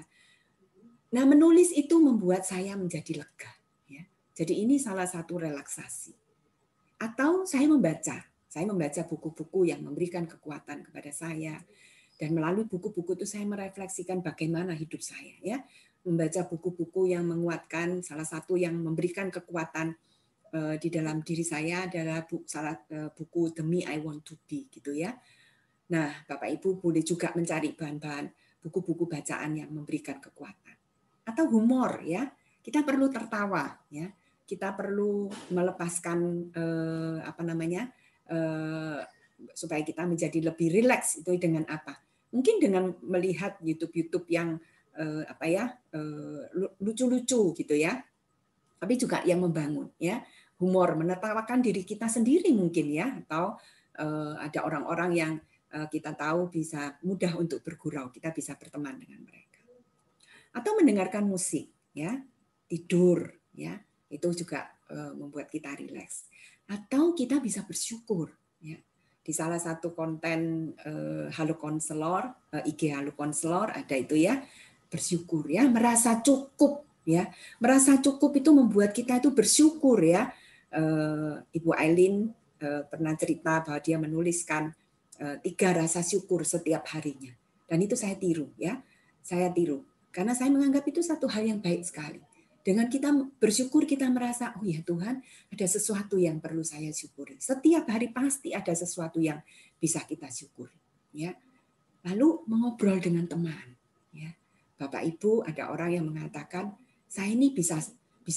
C: Nah, menulis itu membuat saya menjadi lega. Ya. Jadi ini salah satu relaksasi. Atau saya membaca buku-buku yang memberikan kekuatan kepada saya. Dan melalui buku-buku itu saya merefleksikan bagaimana hidup saya. Ya. Membaca buku-buku yang menguatkan, salah satu yang memberikan kekuatan di dalam diri saya adalah buku The Me I Want to Be. Gitu ya. Nah, Bapak Ibu boleh juga mencari bahan-bahan buku-buku bacaan yang memberikan kekuatan. Atau humor ya, kita perlu tertawa ya, kita perlu melepaskan supaya kita menjadi lebih rileks. Itu dengan apa? Mungkin dengan melihat YouTube yang lucu-lucu gitu ya, tapi juga yang membangun ya, humor, menertawakan diri kita sendiri mungkin ya, atau ada orang-orang yang kita tahu bisa mudah untuk bergurau, kita bisa berteman dengan mereka. Atau mendengarkan musik, ya, tidur, ya, itu juga membuat kita rileks. Atau kita bisa bersyukur, ya. Di salah satu konten Halo Konselor, IG Halo Konselor ada itu ya, bersyukur ya, merasa cukup, ya, merasa cukup itu membuat kita itu bersyukur ya. Ibu Aileen pernah cerita bahwa dia menuliskan 3 rasa syukur setiap harinya, dan itu saya tiru, ya, saya tiru. Karena saya menganggap itu satu hal yang baik sekali. Dengan kita bersyukur, kita merasa, oh ya Tuhan, ada sesuatu yang perlu saya syukuri. Setiap hari pasti ada sesuatu yang bisa kita syukuri. Ya. Lalu mengobrol dengan teman. Ya. Bapak Ibu, ada orang yang mengatakan, saya ini bisa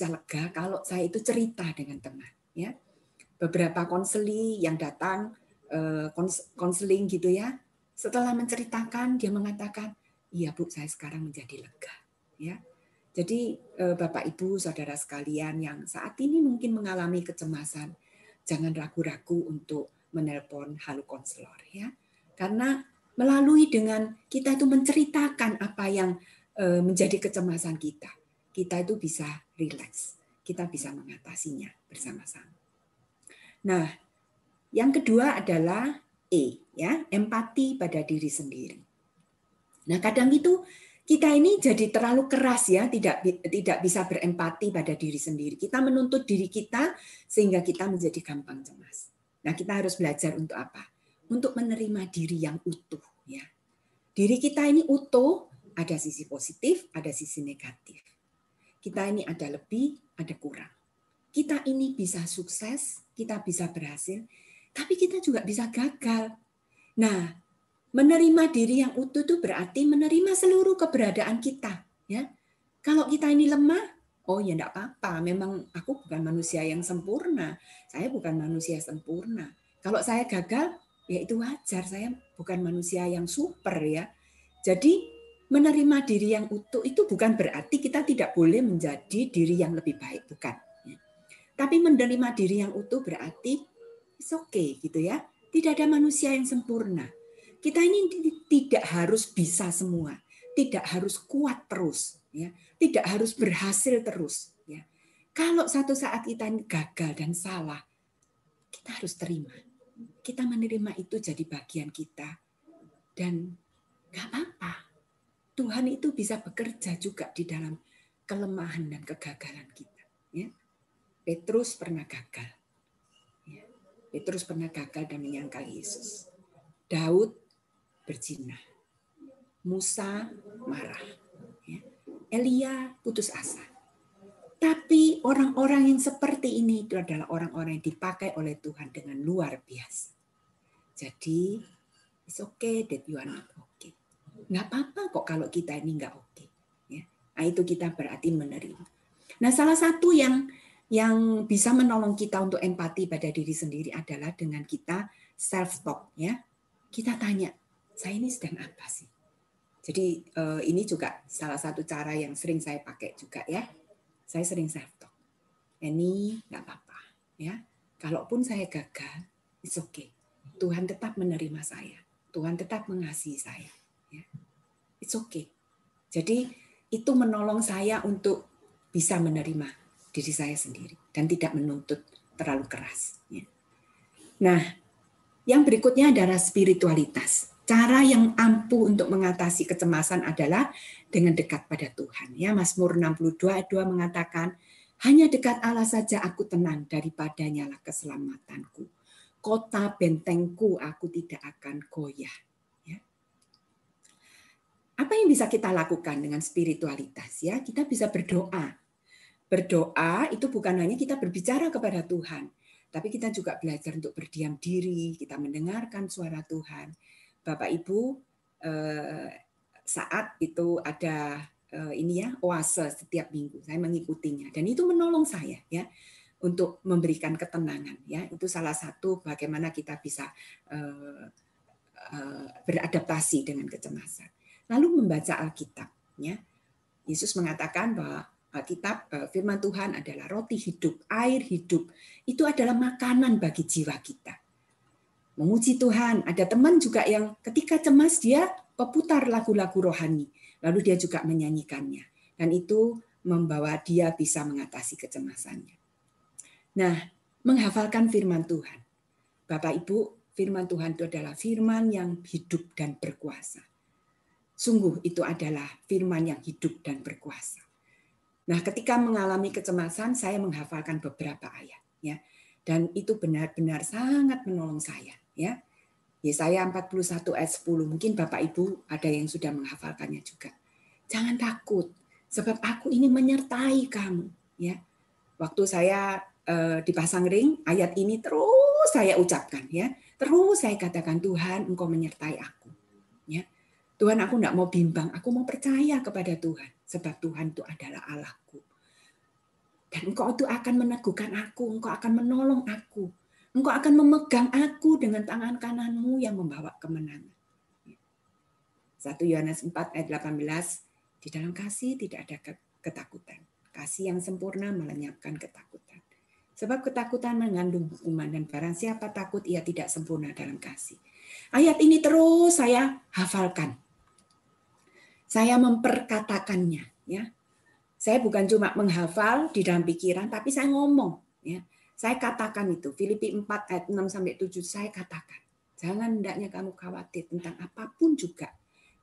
C: lega kalau saya itu cerita dengan teman. Ya. Beberapa konseli yang datang, konseling gitu ya, setelah menceritakan, dia mengatakan, iya Bu, saya sekarang menjadi lega. Ya, jadi Bapak Ibu, saudara sekalian yang saat ini mungkin mengalami kecemasan, jangan ragu-ragu untuk menelpon Halo Konselor ya, karena melalui dengan kita itu menceritakan apa yang menjadi kecemasan kita itu bisa rileks, kita bisa mengatasinya bersama-sama. Nah, yang kedua adalah ya, empati pada diri sendiri. Nah, kadang itu kita ini jadi terlalu keras ya, tidak bisa berempati pada diri sendiri. Kita menuntut diri kita sehingga kita menjadi gampang cemas. Nah, kita harus belajar untuk apa? Untuk menerima diri yang utuh ya. Diri kita ini utuh, ada sisi positif, ada sisi negatif. Kita ini ada lebih, ada kurang. Kita ini bisa sukses, kita bisa berhasil, tapi kita juga bisa gagal. Nah, menerima diri yang utuh itu berarti menerima seluruh keberadaan kita. Ya, kalau kita ini lemah, oh ya enggak apa-apa. Memang aku bukan manusia yang sempurna. Saya bukan manusia sempurna. Kalau saya gagal, ya itu wajar. Saya bukan manusia yang super ya. Jadi menerima diri yang utuh itu bukan berarti kita tidak boleh menjadi diri yang lebih baik, bukan. Tapi menerima diri yang utuh berarti It's okay gitu ya. Tidak ada manusia yang sempurna. Kita ini tidak harus bisa semua, tidak harus kuat terus, ya, tidak harus berhasil terus. Ya. Kalau satu saat kita gagal dan salah, kita harus terima. Kita menerima itu jadi bagian kita, dan nggak apa-apa. Tuhan itu bisa bekerja juga di dalam kelemahan dan kegagalan kita. Ya. Petrus pernah gagal. Ya. Petrus pernah gagal dan menyangkal Yesus. Daud berzina. Musa marah. Ya. Elia putus asa. Tapi orang-orang yang seperti ini itu adalah orang-orang yang dipakai oleh Tuhan dengan luar biasa. Jadi, it's okay that you are not okay. Nggak apa-apa kok kalau kita ini nggak okay. Ya. Nah, itu kita berarti menerima. Nah, salah satu yang bisa menolong kita untuk empati pada diri sendiri adalah dengan kita self-talk. Ya. Kita tanya, saya ini sedang apa sih? Jadi ini juga salah satu cara yang sering saya pakai juga ya. Saya sering self-talk. Ini nggak apa-apa. Ya. Kalaupun saya gagal, it's okay. Tuhan tetap menerima saya. Tuhan tetap mengasihi saya. Ya. It's okay. Jadi itu menolong saya untuk bisa menerima diri saya sendiri dan tidak menuntut terlalu keras. Ya. Nah, yang berikutnya adalah spiritualitas. Cara yang ampuh untuk mengatasi kecemasan adalah dengan dekat pada Tuhan. Ya, Mazmur 62 ayat 2 mengatakan, hanya dekat Allah saja aku tenang, daripadanya lah keselamatanku. Kota bentengku aku tidak akan goyah. Ya. Apa yang bisa kita lakukan dengan spiritualitas? Ya, kita bisa berdoa. Berdoa itu bukan hanya kita berbicara kepada Tuhan, tapi kita juga belajar untuk berdiam diri, kita mendengarkan suara Tuhan. Bapak Ibu, saat itu ada ini ya, oase setiap minggu, saya mengikutinya dan itu menolong saya ya untuk memberikan ketenangan ya. Itu salah satu bagaimana kita bisa beradaptasi dengan kecemasan. Lalu membaca Alkitab ya. Yesus mengatakan bahwa Alkitab, firman Tuhan adalah roti hidup, air hidup. Itu adalah makanan bagi jiwa kita. Memuji Tuhan. Ada teman juga yang ketika cemas dia peputar lagu-lagu rohani. Lalu dia juga menyanyikannya. Dan itu membawa dia bisa mengatasi kecemasannya. Nah, menghafalkan firman Tuhan. Bapak Ibu, firman Tuhan itu adalah firman yang hidup dan berkuasa. Sungguh itu adalah firman yang hidup dan berkuasa. Nah, ketika mengalami kecemasan, saya menghafalkan beberapa ayat, ya, dan itu benar-benar sangat menolong saya, ya. Yesaya 41 ayat 10, mungkin Bapak Ibu ada yang sudah menghafalkannya juga. Jangan takut, sebab aku ini menyertai kamu, ya. Waktu saya dipasang ring, ayat ini terus saya ucapkan, ya, terus saya katakan Tuhan, Engkau menyertai aku, ya. Tuhan, aku enggak mau bimbang, aku mau percaya kepada Tuhan. Sebab Tuhan itu adalah Allahku. Dan Engkau itu akan meneguhkan aku, Engkau akan menolong aku. Engkau akan memegang aku dengan tangan kananmu yang membawa kemenangan. 1 Yohanes 4 ayat 18, di dalam kasih tidak ada ketakutan. Kasih yang sempurna melenyapkan ketakutan. Sebab ketakutan mengandung hukuman dan barang siapa takut ia tidak sempurna dalam kasih. Ayat ini terus saya hafalkan. Saya memperkatakannya, ya. Saya bukan cuma menghafal di dalam pikiran, tapi saya ngomong, ya. Saya katakan itu. Filipi 4 ayat 6 sampai 7 saya katakan. Jangan hendaknya kamu khawatir tentang apapun juga,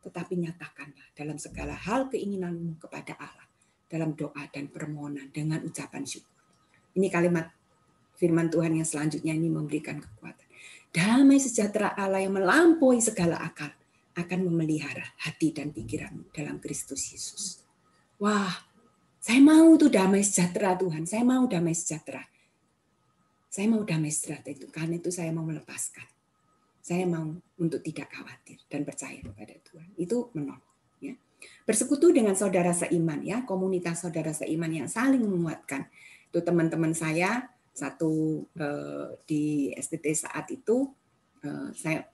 C: tetapi nyatakanlah dalam segala hal keinginanmu kepada Allah dalam doa dan permohonan dengan ucapan syukur. Ini kalimat firman Tuhan yang selanjutnya ini memberikan kekuatan. Damai sejahtera Allah yang melampaui segala akal akan memelihara hati dan pikiranmu dalam Kristus Yesus. Wah, saya mau tuh damai sejahtera Tuhan. Saya mau damai sejahtera. Saya mau damai sejahtera itu. Karena itu saya mau melepaskan. Saya mau untuk tidak khawatir dan percaya kepada Tuhan. Itu menolong. Ya. Bersekutu dengan saudara seiman, ya, komunitas saudara seiman yang saling menguatkan. Itu teman-teman saya satu di STT saat itu. Saya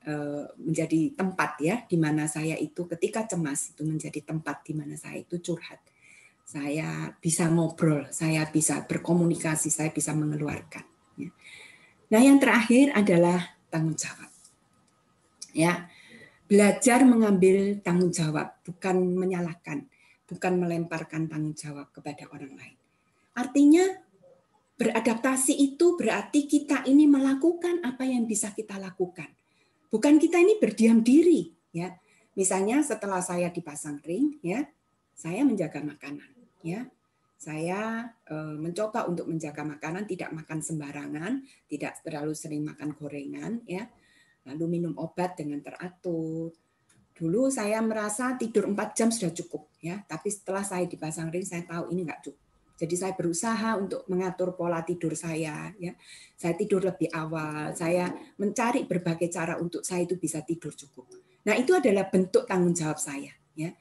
C: menjadi tempat ya di mana saya itu ketika cemas itu menjadi tempat di mana saya itu curhat. Saya bisa ngobrol, saya bisa berkomunikasi, saya bisa mengeluarkan. Ya. Nah, yang terakhir adalah tanggung jawab. Ya, belajar mengambil tanggung jawab, bukan menyalahkan, bukan melemparkan tanggung jawab kepada orang lain. Artinya beradaptasi itu berarti kita ini melakukan apa yang bisa kita lakukan. Bukan kita ini berdiam diri, ya. Misalnya setelah saya dipasang ring, ya, saya menjaga makanan, ya. Saya mencoba untuk menjaga makanan, tidak makan sembarangan, tidak terlalu sering makan gorengan, ya. Lalu minum obat dengan teratur. Dulu saya merasa tidur 4 jam sudah cukup, ya. Tapi setelah saya dipasang ring, saya tahu ini nggak cukup. Jadi saya berusaha untuk mengatur pola tidur saya, ya. Saya tidur lebih awal, saya mencari berbagai cara untuk saya itu bisa tidur cukup. Nah, itu adalah bentuk tanggung jawab saya, ya.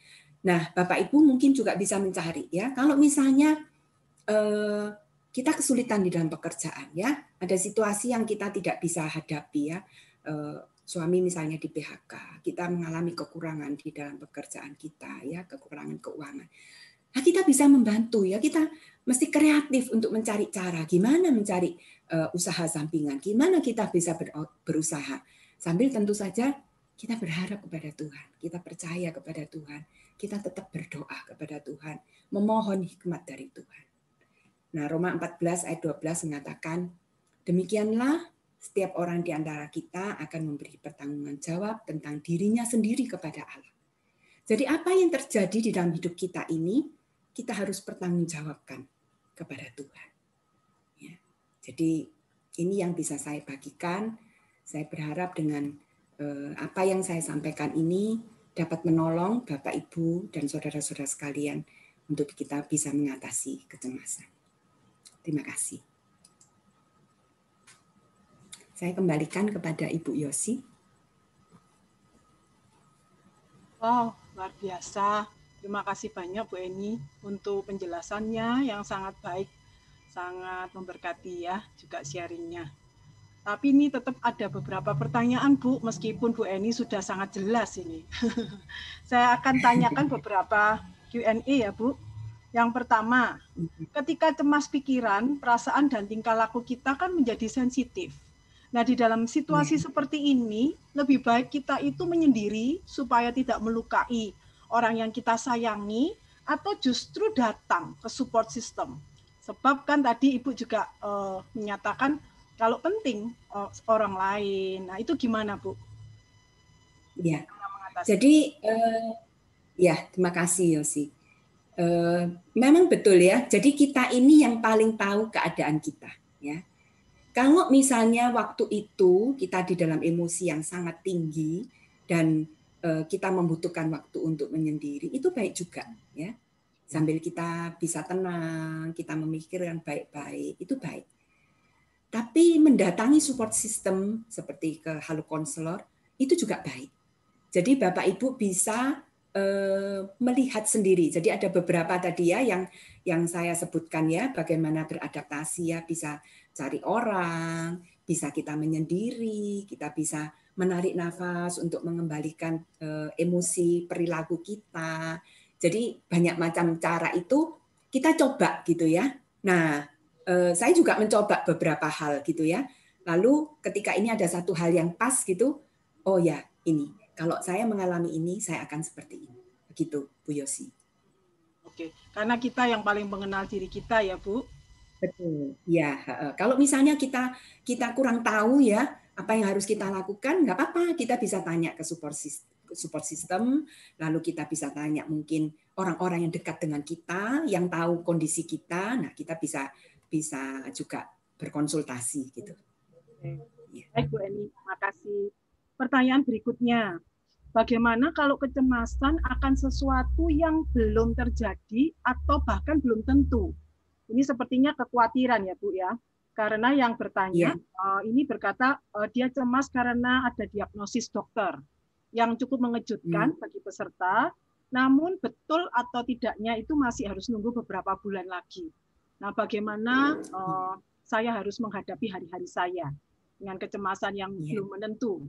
C: Nah, Bapak Ibu mungkin juga bisa mencari, ya. Kalau misalnya kita kesulitan di dalam pekerjaan, ya, ada situasi yang kita tidak bisa hadapi, ya. Suami misalnya di PHK, kita mengalami kekurangan di dalam pekerjaan kita, ya, kekurangan keuangan. Nah, kita bisa membantu, ya, kita mesti kreatif untuk mencari cara gimana mencari usaha sampingan, gimana kita bisa berusaha sambil tentu saja kita berharap kepada Tuhan, kita percaya kepada Tuhan, kita tetap berdoa kepada Tuhan, memohon hikmat dari Tuhan. Nah, Roma 14 ayat 12 mengatakan, demikianlah setiap orang di antara kita akan memberi pertanggungan jawab tentang dirinya sendiri kepada Allah. Jadi apa yang terjadi di dalam hidup kita ini, kita harus pertanggungjawabkan kepada Tuhan. Ya. Jadi ini yang bisa saya bagikan. Saya berharap dengan apa yang saya sampaikan ini dapat menolong Bapak, Ibu, dan saudara-saudara sekalian untuk kita bisa mengatasi kecemasan. Terima kasih. Saya kembalikan kepada Ibu Yosi.
B: Wow, luar biasa. Terima kasih banyak Bu Eni untuk penjelasannya yang sangat baik, sangat memberkati ya, juga sharingnya. Tapi ini tetap ada beberapa pertanyaan Bu, meskipun Bu Eni sudah sangat jelas ini. Saya akan tanyakan beberapa Q&A ya Bu. Yang pertama, ketika cemas pikiran, perasaan dan tingkah laku kita kan menjadi sensitif. Nah, di dalam situasi seperti ini, lebih baik kita itu menyendiri supaya tidak melukai orang yang kita sayangi, atau justru datang ke support system. Sebab kan tadi Ibu juga menyatakan kalau penting orang lain. Nah, itu gimana, Bu?
C: Ya, jadi ya, terima kasih Yosi. Memang betul ya, jadi kita ini yang paling tahu keadaan kita, ya. Kalau misalnya waktu itu kita di dalam emosi yang sangat tinggi dan kita membutuhkan waktu untuk menyendiri, itu baik juga, ya. Sambil kita bisa tenang, kita memikirkan baik-baik, itu baik. Tapi mendatangi support system seperti ke Halo Konselor itu juga baik. Jadi Bapak Ibu bisa melihat sendiri. Jadi ada beberapa tadi ya yang saya sebutkan ya, bagaimana beradaptasi ya, bisa cari orang, bisa kita menyendiri, kita bisa menarik nafas untuk mengembalikan emosi perilaku kita. Jadi banyak macam cara itu kita coba gitu ya. Nah, saya juga mencoba beberapa hal gitu ya. Lalu ketika ini ada satu hal yang pas gitu, oh ya ini, kalau saya mengalami ini, saya akan seperti ini. Begitu, Bu Yosi.
B: Oke, karena kita yang paling mengenal diri kita ya, Bu.
C: Betul. Ya, kalau misalnya kita kurang tahu ya apa yang harus kita lakukan, nggak apa-apa, kita bisa tanya ke support system, lalu kita bisa tanya mungkin orang-orang yang dekat dengan kita, yang tahu kondisi kita, nah kita bisa juga berkonsultasi gitu.
B: Baik Bu Eni, terima kasih. Pertanyaan berikutnya, bagaimana kalau kecemasan akan sesuatu yang belum terjadi atau bahkan belum tentu? Ini sepertinya kekhawatiran ya Bu ya, karena yang bertanya ini berkata dia cemas karena ada diagnosis dokter yang cukup mengejutkan bagi peserta, namun betul atau tidaknya itu masih harus nunggu beberapa bulan lagi. Nah, bagaimana saya harus menghadapi hari-hari saya dengan kecemasan yang belum menentu?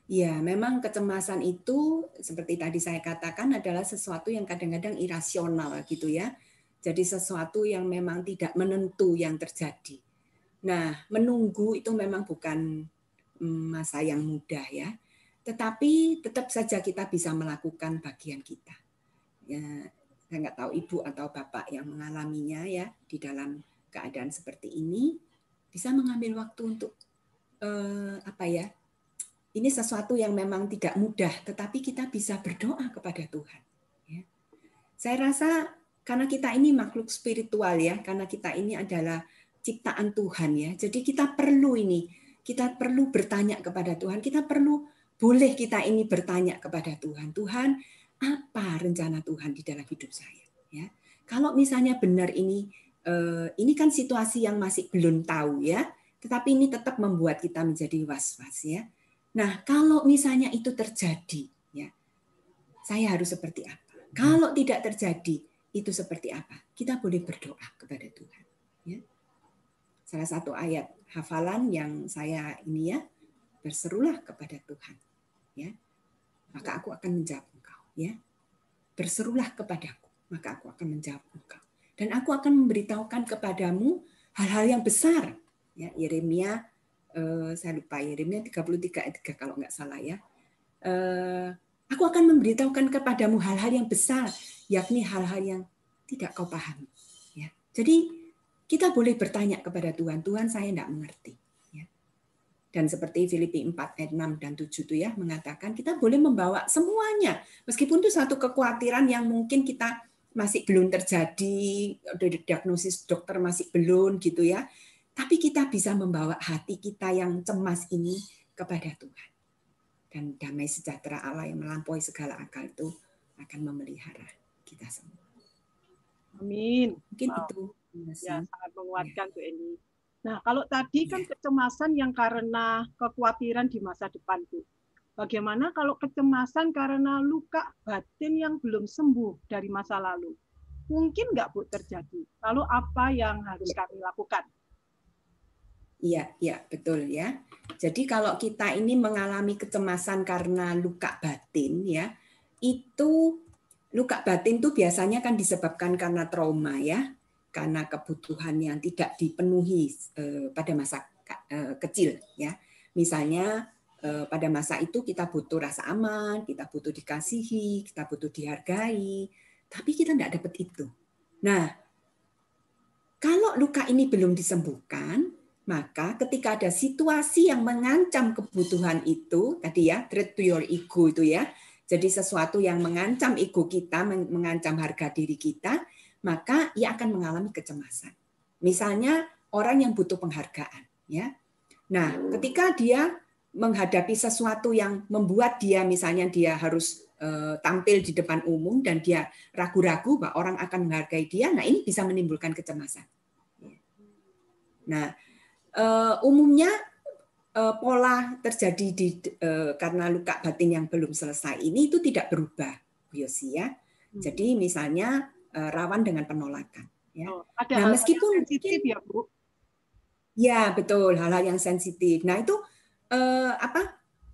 C: Ya, memang kecemasan itu seperti tadi saya katakan adalah sesuatu yang kadang-kadang irasional gitu ya. Jadi sesuatu yang memang tidak menentu yang terjadi. Nah, menunggu itu memang bukan masa yang mudah ya. Tetapi tetap saja kita bisa melakukan bagian kita. Ya, saya nggak tahu ibu atau bapak yang mengalaminya ya di dalam keadaan seperti ini bisa mengambil waktu untuk apa ya? Ini sesuatu yang memang tidak mudah, tetapi kita bisa berdoa kepada Tuhan. Ya. Saya rasa karena kita ini makhluk spiritual ya, karena kita ini adalah ciptaan Tuhan ya. Jadi kita perlu bertanya kepada Tuhan. Boleh kita ini bertanya kepada Tuhan. Tuhan, apa rencana Tuhan di dalam hidup saya? Ya, kalau misalnya benar ini kan situasi yang masih belum tahu ya, tetapi ini tetap membuat kita menjadi was-was ya. Nah, kalau misalnya itu terjadi, ya, saya harus seperti apa? Kalau tidak terjadi, itu seperti apa? Kita boleh berdoa kepada Tuhan. Ya. Salah satu ayat hafalan yang saya ini ya, berserulah kepada Tuhan. Ya, maka aku akan menjawab engkau. Ya, berserulah kepadaku, maka aku akan menjawab engkau. Dan aku akan memberitahukan kepadamu hal-hal yang besar. Ya, Yeremia, saya lupa, Yeremia 33 ayat 3 kalau nggak salah ya. Aku akan memberitahukan kepadamu hal-hal yang besar, yakni hal-hal yang tidak kau pahami. Ya. Jadi kita boleh bertanya kepada Tuhan, Tuhan saya tidak mengerti. Dan seperti Filipi 4 ayat 6 dan 7 itu ya mengatakan kita boleh membawa semuanya. Meskipun itu satu kekhawatiran yang mungkin kita masih belum terjadi, diagnosis dokter masih belum gitu ya. Tapi kita bisa membawa hati kita yang cemas ini kepada Tuhan. Dan damai sejahtera Allah yang melampaui segala akal itu akan memelihara kita semua.
B: Amin.
C: Mungkin itu.
B: Ya, sangat menguatkan Bu Eni. Nah, kalau tadi kan kecemasan yang karena kekhawatiran di masa depan, Bu. Bagaimana kalau kecemasan karena luka batin yang belum sembuh dari masa lalu? Mungkin nggak, Bu, terjadi? Lalu apa yang harus kami lakukan?
C: Iya, betul ya. Jadi kalau kita ini mengalami kecemasan karena luka batin ya, itu luka batin itu biasanya kan disebabkan karena trauma ya. Karena kebutuhan yang tidak dipenuhi pada masa kecil ya. Misalnya pada masa itu kita butuh rasa aman, kita butuh dikasihi, kita butuh dihargai, tapi kita tidak dapat itu. Nah, kalau luka ini belum disembuhkan, maka ketika ada situasi yang mengancam kebutuhan itu, tadi ya, threat to your ego itu ya, jadi sesuatu yang mengancam ego kita, mengancam harga diri kita, maka ia akan mengalami kecemasan. Misalnya orang yang butuh penghargaan, ya. Nah, ketika dia menghadapi sesuatu yang membuat dia, misalnya dia harus tampil di depan umum dan dia ragu-ragu bahwa orang akan menghargai dia, nah ini bisa menimbulkan kecemasan. Nah, umumnya pola terjadi karena luka batin yang belum selesai ini itu tidak berubah, Bu Yosi ya. Jadi misalnya rawan dengan penolakan. Ya.
B: Ada
C: nah, meskipun
B: sensitif ya, Bu?
C: Ya, betul, hal-hal yang sensitif. Nah, itu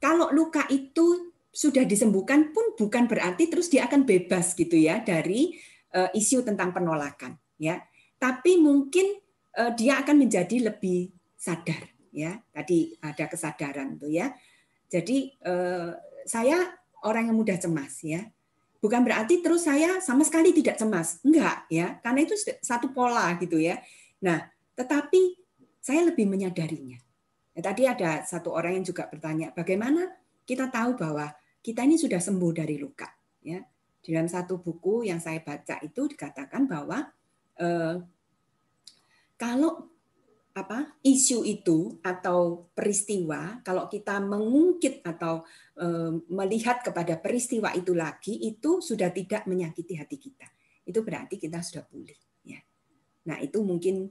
C: kalau luka itu sudah disembuhkan pun bukan berarti terus dia akan bebas gitu ya dari isu tentang penolakan, ya. Tapi mungkin dia akan menjadi lebih sadar, ya. Tadi ada kesadaran tuh ya. Jadi saya orang yang mudah cemas, ya. Bukan berarti terus saya sama sekali tidak cemas. Enggak, ya. Karena itu satu pola gitu ya. Nah, tetapi saya lebih menyadarinya. Ya, tadi ada satu orang yang juga bertanya, bagaimana kita tahu bahwa kita ini sudah sembuh dari luka? Ya, di dalam satu buku yang saya baca itu dikatakan bahwa kalau isu itu atau peristiwa, kalau kita mengungkit atau melihat kepada peristiwa itu lagi, itu sudah tidak menyakiti hati kita. Itu berarti kita sudah pulih. Ya. Nah itu mungkin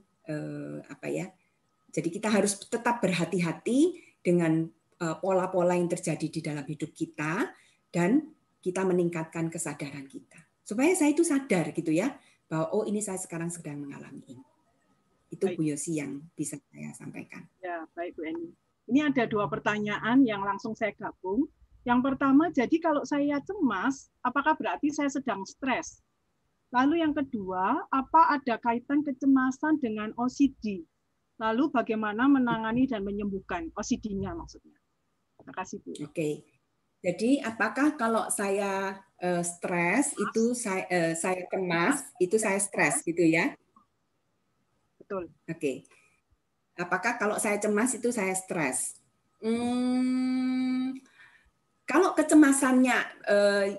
C: jadi kita harus tetap berhati-hati dengan pola-pola yang terjadi di dalam hidup kita dan kita meningkatkan kesadaran kita. Supaya saya itu sadar gitu ya, bahwa oh ini saya sekarang sedang mengalami ini. Itu
B: baik.
C: Bu Yosi yang bisa saya sampaikan.
B: Ya, baik Bu Eni. Ini ada 2 pertanyaan yang langsung saya gabung. Yang pertama, jadi kalau saya cemas, apakah berarti saya sedang stres? Lalu yang kedua, apa ada kaitan kecemasan dengan OCD? Lalu bagaimana menangani dan menyembuhkan OCD-nya maksudnya. Terima kasih Bu.
C: Oke. Jadi apakah kalau saya stres itu saya cemas itu saya stres gitu ya?
B: Betul.
C: Oke. Apakah kalau saya cemas itu saya stres? Kalau kecemasannya,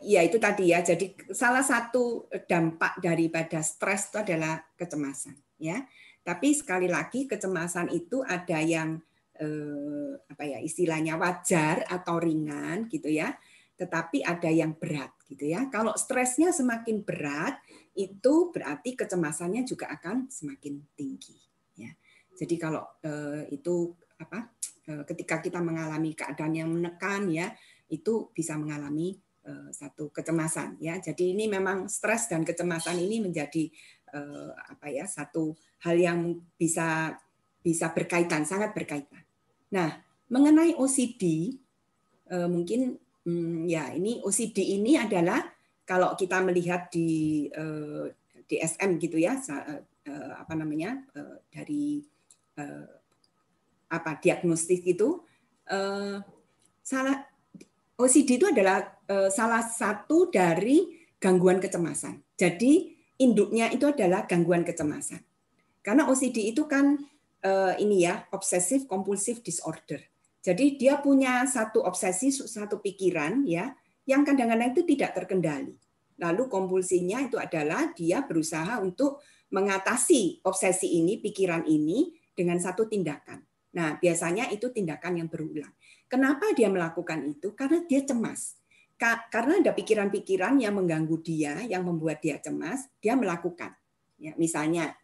C: ya itu tadi ya. Jadi salah satu dampak daripada stres itu adalah kecemasan, ya. Tapi sekali lagi kecemasan itu ada yang apa ya istilahnya wajar atau ringan gitu ya. Tetapi ada yang berat gitu ya. Kalau stresnya semakin berat, itu berarti kecemasannya juga akan semakin tinggi. Ya. Jadi kalau itu apa? Ketika kita mengalami keadaan yang menekan ya, itu bisa mengalami satu kecemasan ya. Jadi ini memang stres dan kecemasan ini menjadi apa ya satu hal yang bisa berkaitan, sangat berkaitan. Nah, mengenai OCD mungkin ya ini OCD ini adalah kalau kita melihat di DSM gitu ya, apa namanya dari apa diagnostik itu OCD itu adalah salah satu dari gangguan kecemasan. Jadi induknya itu adalah gangguan kecemasan. Karena OCD itu kan ini ya obsessive compulsive disorder. Jadi dia punya satu obsesi, satu pikiran ya yang kadang-kadang itu tidak terkendali. Lalu kompulsinya itu adalah dia berusaha untuk mengatasi obsesi ini, pikiran ini dengan satu tindakan. Nah, biasanya itu tindakan yang berulang. Kenapa dia melakukan itu? Karena dia cemas. Karena ada pikiran-pikiran yang mengganggu dia, yang membuat dia cemas, dia melakukan. Ya, misalnya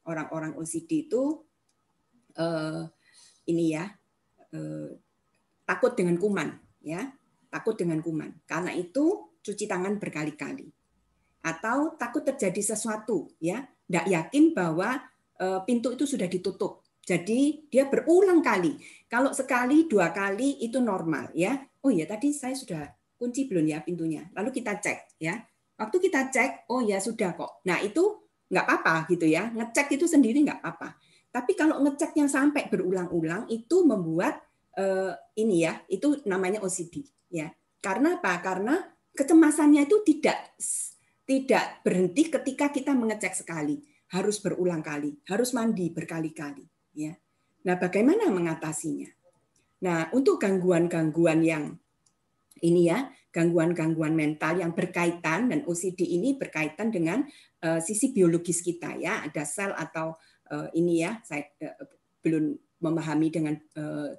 C: orang-orang OCD itu ini ya takut dengan kuman, ya takut dengan kuman. Karena itu cuci tangan berkali-kali. Atau takut terjadi sesuatu, ya tidak yakin bahwa pintu itu sudah ditutup. Jadi dia berulang kali. Kalau sekali, 2 kali itu normal ya. Oh ya tadi saya sudah kunci belum ya pintunya. Lalu kita cek ya. Waktu kita cek, oh ya sudah kok. Nah itu nggak apa-apa gitu ya. Ngecek itu sendiri nggak apa-apa. Tapi kalau ngeceknya sampai berulang-ulang itu membuat ini ya, itu namanya OCD ya. Karena apa? Karena kecemasannya itu tidak berhenti ketika kita mengecek sekali. Harus berulang kali, harus mandi berkali-kali. Ya. Nah, bagaimana mengatasinya? Nah, untuk gangguan-gangguan yang ini ya, gangguan-gangguan mental yang berkaitan dan OCD ini berkaitan dengan sisi biologis kita ya, ada sel atau ini ya, saya belum memahami dengan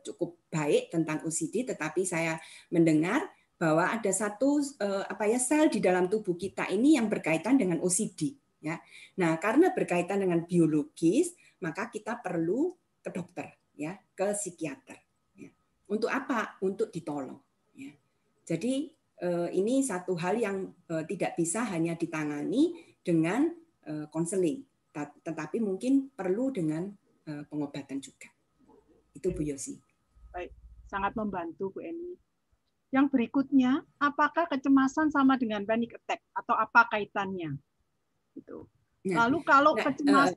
C: cukup baik tentang OCD, tetapi saya mendengar bahwa ada satu apa ya sel di dalam tubuh kita ini yang berkaitan dengan OCD ya. Nah, karena berkaitan dengan biologis, maka kita perlu ke dokter ya, ke psikiater ya. Untuk apa? Untuk ditolong ya. Jadi ini satu hal yang tidak bisa hanya ditangani dengan konseling, tetapi mungkin perlu dengan pengobatan juga. Itu Bu Yosi.
B: Baik, sangat membantu Bu Eni. Yang berikutnya, apakah kecemasan sama dengan panic attack atau apa kaitannya? Gitu. Lalu kalau kecemasan,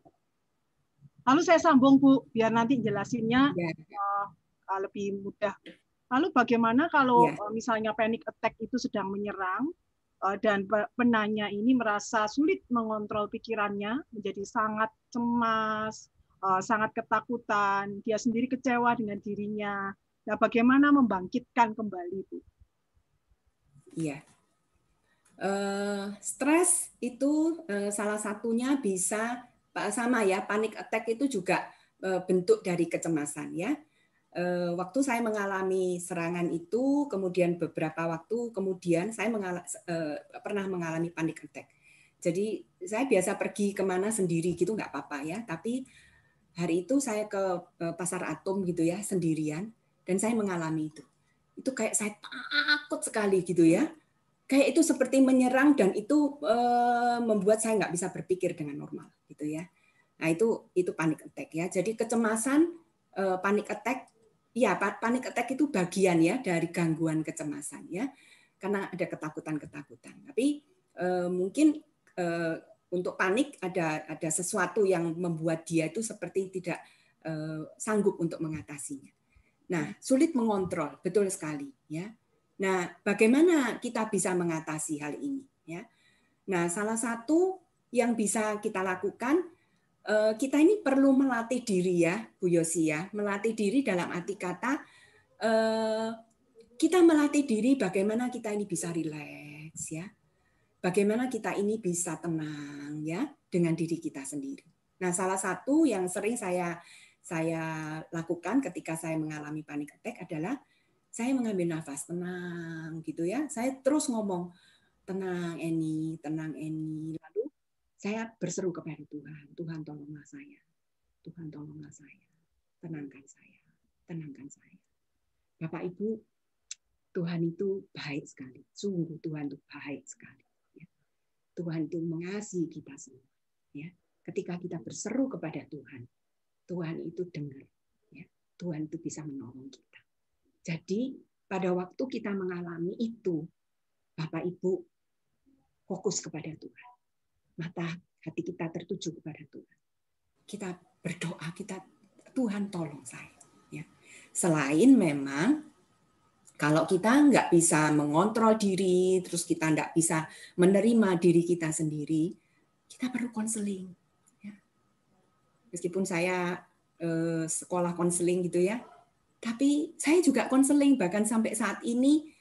B: lalu saya sambung Bu, biar nanti jelasinnya lebih mudah. Lalu bagaimana kalau misalnya panic attack itu sedang menyerang dan penanya ini merasa sulit mengontrol pikirannya, menjadi sangat cemas, sangat ketakutan, dia sendiri kecewa dengan dirinya. Nah, bagaimana membangkitkan kembali Bu?
C: Iya. Stres itu salah satunya bisa sama ya, panic attack itu juga bentuk dari kecemasan ya. Waktu saya mengalami serangan itu, kemudian beberapa waktu kemudian saya pernah mengalami panic attack. Jadi saya biasa pergi kemana sendiri gitu nggak apa-apa ya, tapi hari itu saya ke pasar Atom gitu ya sendirian dan saya mengalami itu. Itu kayak saya takut sekali gitu ya. Kayak itu seperti menyerang dan itu membuat saya nggak bisa berpikir dengan normal gitu ya. Nah itu panic attack ya. Jadi kecemasan, panic attack, ya panic attack itu bagian ya dari gangguan kecemasan ya. Karena ada ketakutan-ketakutan. Tapi mungkin untuk panik ada sesuatu yang membuat dia itu seperti tidak sanggup untuk mengatasinya. Nah, sulit mengontrol, betul sekali, ya. Nah, bagaimana kita bisa mengatasi hal ini, ya? Nah, salah satu yang bisa kita lakukan, kita ini perlu melatih diri, ya, Bu Yosi, ya, melatih diri dalam arti kata kita melatih diri bagaimana kita ini bisa rileks, ya, bagaimana kita ini bisa tenang, ya, dengan diri kita sendiri. Nah, salah satu yang sering saya lakukan ketika saya mengalami panic attack adalah saya mengambil nafas tenang gitu ya. Saya terus ngomong, tenang Eni, tenang Eni. Lalu saya berseru kepada Tuhan, Tuhan tolonglah saya. Tuhan tolonglah saya. Tenangkan saya. Tenangkan saya. Bapak Ibu, Tuhan itu baik sekali. Sungguh Tuhan itu baik sekali. Ya. Tuhan itu mengasihi kita semua. Ya. Ketika kita berseru kepada Tuhan, Tuhan itu dengar, ya. Tuhan itu bisa menolong kita. Jadi pada waktu kita mengalami itu, Bapak Ibu fokus kepada Tuhan. Mata hati kita tertuju kepada Tuhan. Kita berdoa, Tuhan tolong saya. Ya. Selain memang kalau kita nggak bisa mengontrol diri, terus kita nggak bisa menerima diri kita sendiri, kita perlu konseling. Meskipun saya sekolah konseling gitu ya, tapi saya juga konseling, bahkan sampai saat ini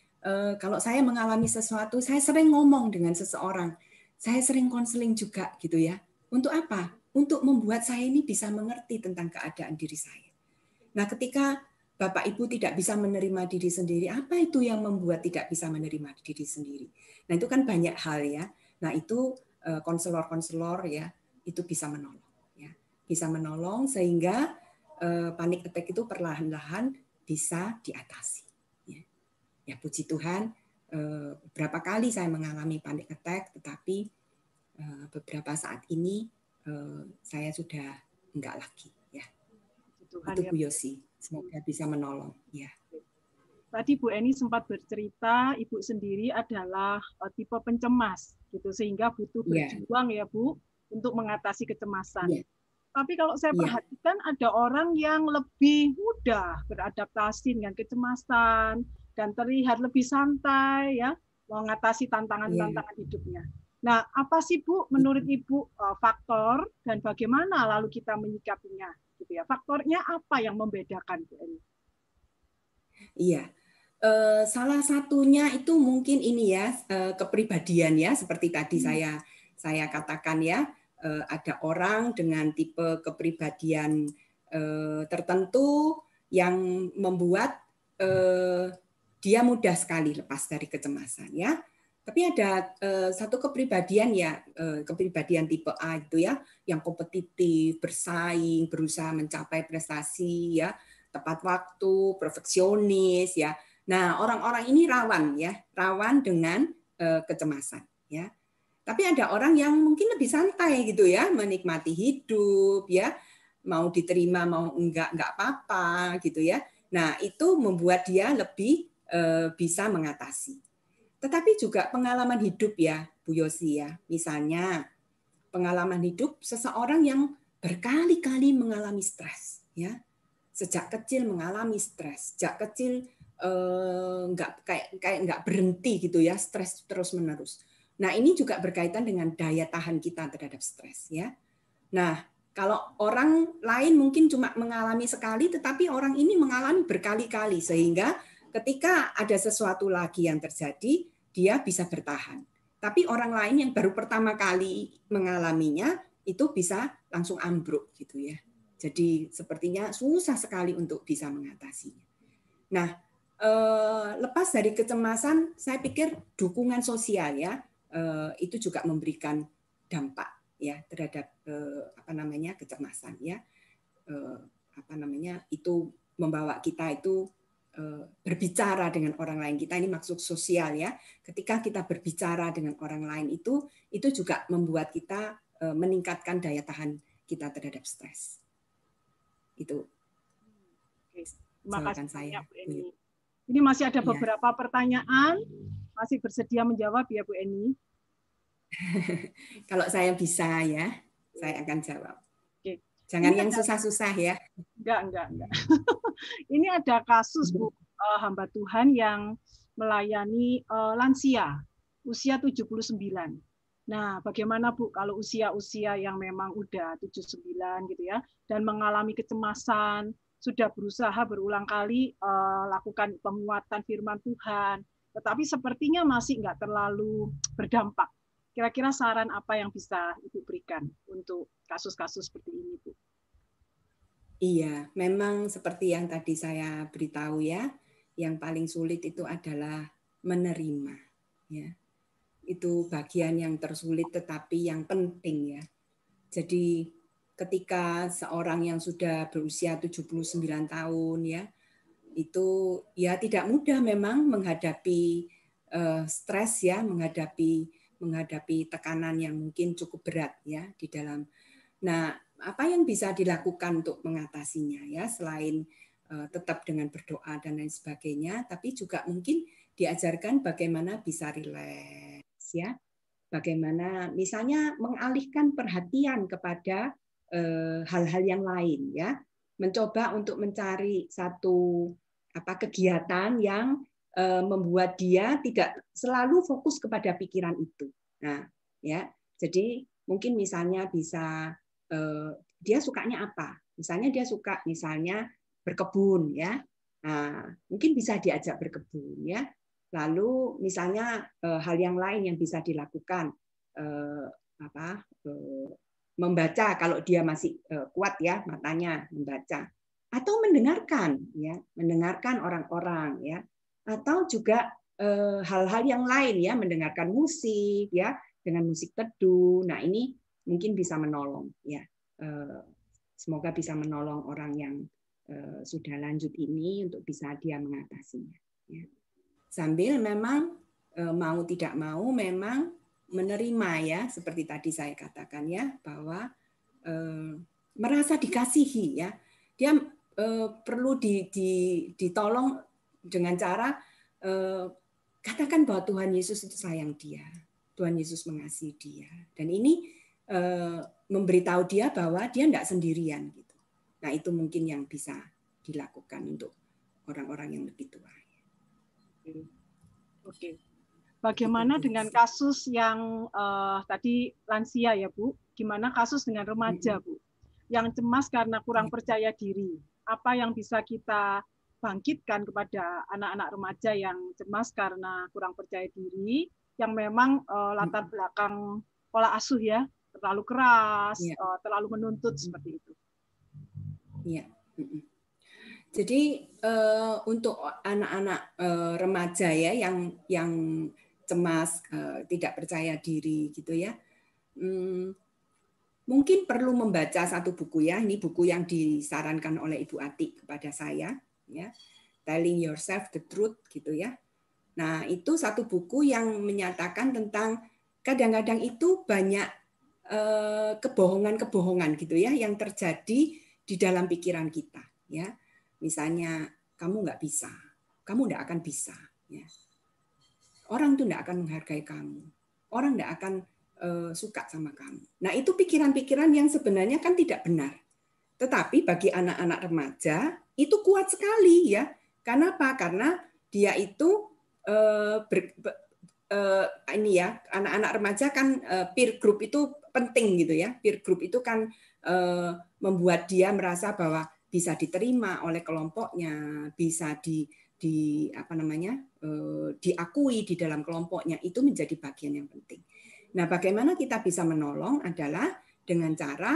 C: kalau saya mengalami sesuatu, saya sering ngomong dengan seseorang, saya sering konseling juga gitu ya. Untuk apa? Untuk membuat saya ini bisa mengerti tentang keadaan diri saya. Nah, ketika Bapak Ibu tidak bisa menerima diri sendiri, apa itu yang membuat tidak bisa menerima diri sendiri? Nah, itu kan banyak hal ya. Nah, itu konselor-konselor ya, itu bisa menolong. Bisa menolong sehingga panic attack itu perlahan-lahan bisa diatasi. Ya puji Tuhan, beberapa kali saya mengalami panic attack, tetapi beberapa saat ini saya sudah enggak lagi. Ya. Tuhan, itu Bu Yosi, semoga bisa menolong. Ya.
B: Tadi Bu Eni sempat bercerita, Ibu sendiri adalah tipe pencemas, gitu, sehingga butuh berjuang ya Bu untuk mengatasi kecemasan. Tapi kalau saya perhatikan ada orang yang lebih mudah beradaptasi dengan kecemasan dan terlihat lebih santai ya mengatasi tantangan-tantangan hidupnya. Nah, apa sih Bu menurut Ibu faktor dan bagaimana lalu kita menyikapinya gitu ya? Faktornya apa yang membedakan Bu Eni?
C: Iya. Salah satunya itu mungkin ini ya kepribadian ya seperti tadi saya katakan ya. Ada orang dengan tipe kepribadian tertentu yang membuat dia mudah sekali lepas dari kecemasan ya. Tapi ada satu kepribadian ya, kepribadian tipe A itu ya, yang kompetitif, bersaing, berusaha mencapai prestasi ya, tepat waktu, perfeksionis ya. Nah, orang-orang ini rawan dengan kecemasan ya. Tapi ada orang yang mungkin lebih santai gitu ya, menikmati hidup ya, mau diterima mau enggak apa-apa gitu ya. Nah, itu membuat dia lebih bisa mengatasi. Tetapi juga pengalaman hidup ya, Bu Yosi ya. Misalnya pengalaman hidup seseorang yang berkali-kali mengalami stres ya. Sejak kecil mengalami stres, sejak kecil nggak berhenti gitu ya, stres terus-menerus. Nah, ini juga berkaitan dengan daya tahan kita terhadap stres ya. Nah, kalau orang lain mungkin cuma mengalami sekali, tetapi orang ini mengalami berkali-kali sehingga ketika ada sesuatu lagi yang terjadi, dia bisa bertahan. Tapi orang lain yang baru pertama kali mengalaminya itu bisa langsung ambruk gitu ya. Jadi sepertinya susah sekali untuk bisa mengatasinya. Nah, lepas dari kecemasan, saya pikir dukungan sosial ya. Itu juga memberikan dampak ya terhadap kecemasan ya, itu membawa kita itu berbicara dengan orang lain. Kita ini maksud sosial ya. Ketika kita berbicara dengan orang lain itu juga membuat kita meningkatkan daya tahan kita terhadap stres. Itu.
B: Terima kasih banyak Bu Eni. Ini masih ada beberapa pertanyaan, masih bersedia menjawab ya Bu Eni?
C: Kalau saya bisa ya, saya akan jawab.
B: Oke.
C: Jangan
B: Ini
C: yang
B: ada-
C: susah-susah ya.
B: Enggak. Ini ada kasus Bu, hamba Tuhan yang melayani lansia usia 79. Nah, bagaimana Bu kalau usia-usia yang memang udah 79 gitu ya dan mengalami kecemasan, sudah berusaha berulang kali lakukan penguatan firman Tuhan, tetapi sepertinya masih nggak terlalu berdampak. Kira-kira saran apa yang bisa Ibu berikan untuk kasus-kasus seperti ini, Bu?
C: Iya, memang seperti yang tadi saya beritahu ya, yang paling sulit itu adalah menerima. Ya, itu bagian yang tersulit tetapi yang penting ya. Jadi ketika seorang yang sudah berusia 79 tahun ya, itu ya tidak mudah memang menghadapi stres ya, menghadapi tekanan yang mungkin cukup berat ya di dalam. Nah, apa yang bisa dilakukan untuk mengatasinya ya selain tetap dengan berdoa dan lain sebagainya, tapi juga mungkin diajarkan bagaimana bisa rileks ya, bagaimana misalnya mengalihkan perhatian kepada hal-hal yang lain ya, mencoba untuk mencari satu kegiatan yang membuat dia tidak selalu fokus kepada pikiran itu. Nah, ya, jadi mungkin misalnya bisa dia sukanya apa? Misalnya dia suka misalnya berkebun ya. Nah, mungkin bisa diajak berkebun ya. Lalu misalnya hal yang lain yang bisa dilakukan membaca kalau dia masih kuat ya matanya membaca atau mendengarkan ya, mendengarkan orang-orang ya. Atau juga hal-hal yang lain ya, mendengarkan musik ya, dengan musik teduh. Nah, ini mungkin bisa menolong ya, semoga bisa menolong orang yang sudah lanjut ini untuk bisa dia mengatasinya ya. Sambil memang mau tidak mau memang menerima ya, seperti tadi saya katakan ya, bahwa merasa dikasihi ya, dia perlu ditolong dengan cara katakan bahwa Tuhan Yesus itu sayang dia, Tuhan Yesus mengasihi dia, dan ini memberitahu dia bahwa dia tidak sendirian gitu. Nah, itu mungkin yang bisa dilakukan untuk orang-orang yang lebih tua.
B: Oke. Bagaimana dengan kasus yang tadi lansia ya Bu? Gimana kasus dengan remaja Bu? Yang cemas karena kurang percaya diri. Apa yang bisa kita bangkitkan kepada anak-anak remaja yang cemas karena kurang percaya diri, yang memang latar belakang pola asuh ya, terlalu keras, terlalu menuntut seperti itu.
C: Iya. Jadi untuk anak-anak remaja ya yang cemas, tidak percaya diri gitu ya, mungkin perlu membaca satu buku ya. Ini buku yang disarankan oleh Ibu Ati kepada saya ya, Telling Yourself the Truth gitu ya. Nah, itu satu buku yang menyatakan tentang kadang-kadang itu banyak kebohongan-kebohongan gitu ya yang terjadi di dalam pikiran kita ya. Misalnya kamu nggak bisa, kamu nggak akan bisa ya. Orang tuh nggak akan menghargai kamu, orang nggak akan suka sama kamu. Nah, itu pikiran-pikiran yang sebenarnya kan tidak benar. Tetapi bagi anak-anak remaja itu kuat sekali ya. Karena apa? Karena dia itu ini ya, anak-anak remaja kan peer group itu penting gitu ya. Peer group itu kan membuat dia merasa bahwa bisa diterima oleh kelompoknya, bisa diakui di dalam kelompoknya, itu menjadi bagian yang penting. Nah, bagaimana kita bisa menolong adalah dengan cara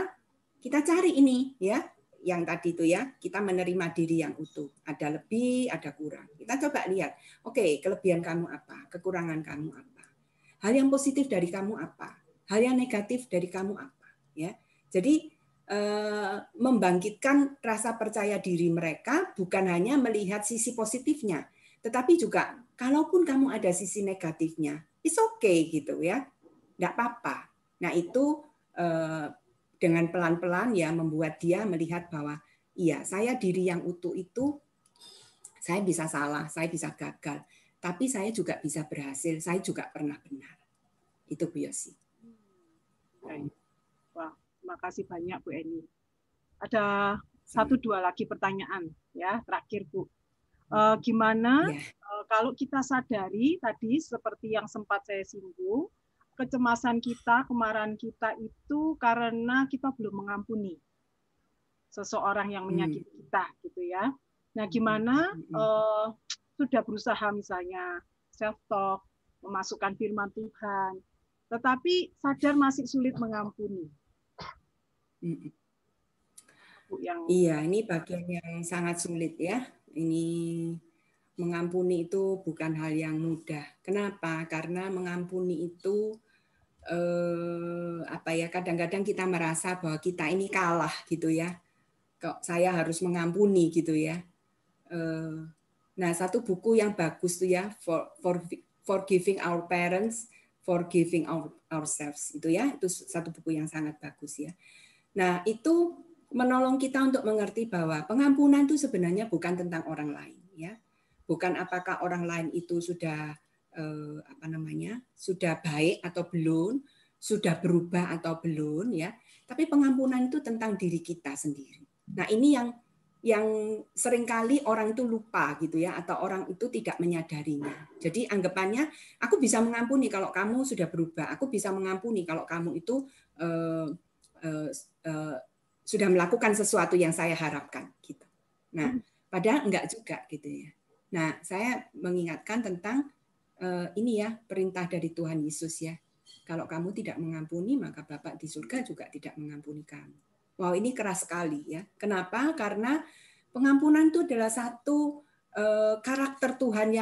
C: kita cari ini ya, yang tadi itu ya, kita menerima diri yang utuh. Ada lebih, ada kurang. Kita coba lihat, oke, kelebihan kamu apa, kekurangan kamu apa, hal yang positif dari kamu apa, hal yang negatif dari kamu apa, ya. Jadi membangkitkan rasa percaya diri mereka bukan hanya melihat sisi positifnya, tetapi juga kalaupun kamu ada sisi negatifnya, it's okay gitu ya, nggak apa-apa. Nah, itu dengan pelan-pelan ya membuat dia melihat bahwa iya, saya diri yang utuh itu, saya bisa salah, saya bisa gagal, tapi saya juga bisa berhasil, saya juga pernah benar. Itu Bu Yosi.
B: Baik. Wah, terima kasih banyak Bu Eni. Ada 1-2 lagi pertanyaan ya, terakhir Bu. Gimana kalau kita sadari tadi seperti yang sempat saya singgung, kecemasan kita, kemarahan kita itu karena kita belum mengampuni seseorang yang menyakiti kita, gitu ya. Nah, gimana sudah berusaha misalnya self-talk, memasukkan firman Tuhan, tetapi sadar masih sulit mengampuni.
C: Iya, ini bagian yang sangat sulit ya. Ini mengampuni itu bukan hal yang mudah. Kenapa? Karena mengampuni itu kadang-kadang kita merasa bahwa kita ini kalah gitu ya. Kok saya harus mengampuni gitu ya. Nah, satu buku yang bagus tuh ya, Forgiving Our Parents, Forgiving Ourselves itu ya, itu satu buku yang sangat bagus ya. Nah, itu menolong kita untuk mengerti bahwa pengampunan itu sebenarnya bukan tentang orang lain ya. Bukan apakah orang lain itu sudah sudah baik atau belum, sudah berubah atau belum ya. Tapi pengampunan itu tentang diri kita sendiri. Nah, ini yang seringkali orang itu lupa gitu ya, atau orang itu tidak menyadarinya. Jadi anggapannya aku bisa mengampuni kalau kamu sudah berubah, aku bisa mengampuni kalau kamu itu sudah melakukan sesuatu yang saya harapkan gitu. Nah, padahal enggak juga gitu ya. Nah, saya mengingatkan tentang ini ya, perintah dari Tuhan Yesus ya. Kalau kamu tidak mengampuni, maka Bapa di surga juga tidak mengampuni kamu. Wow, ini keras sekali ya. Kenapa? Karena pengampunan itu adalah satu karakter Tuhan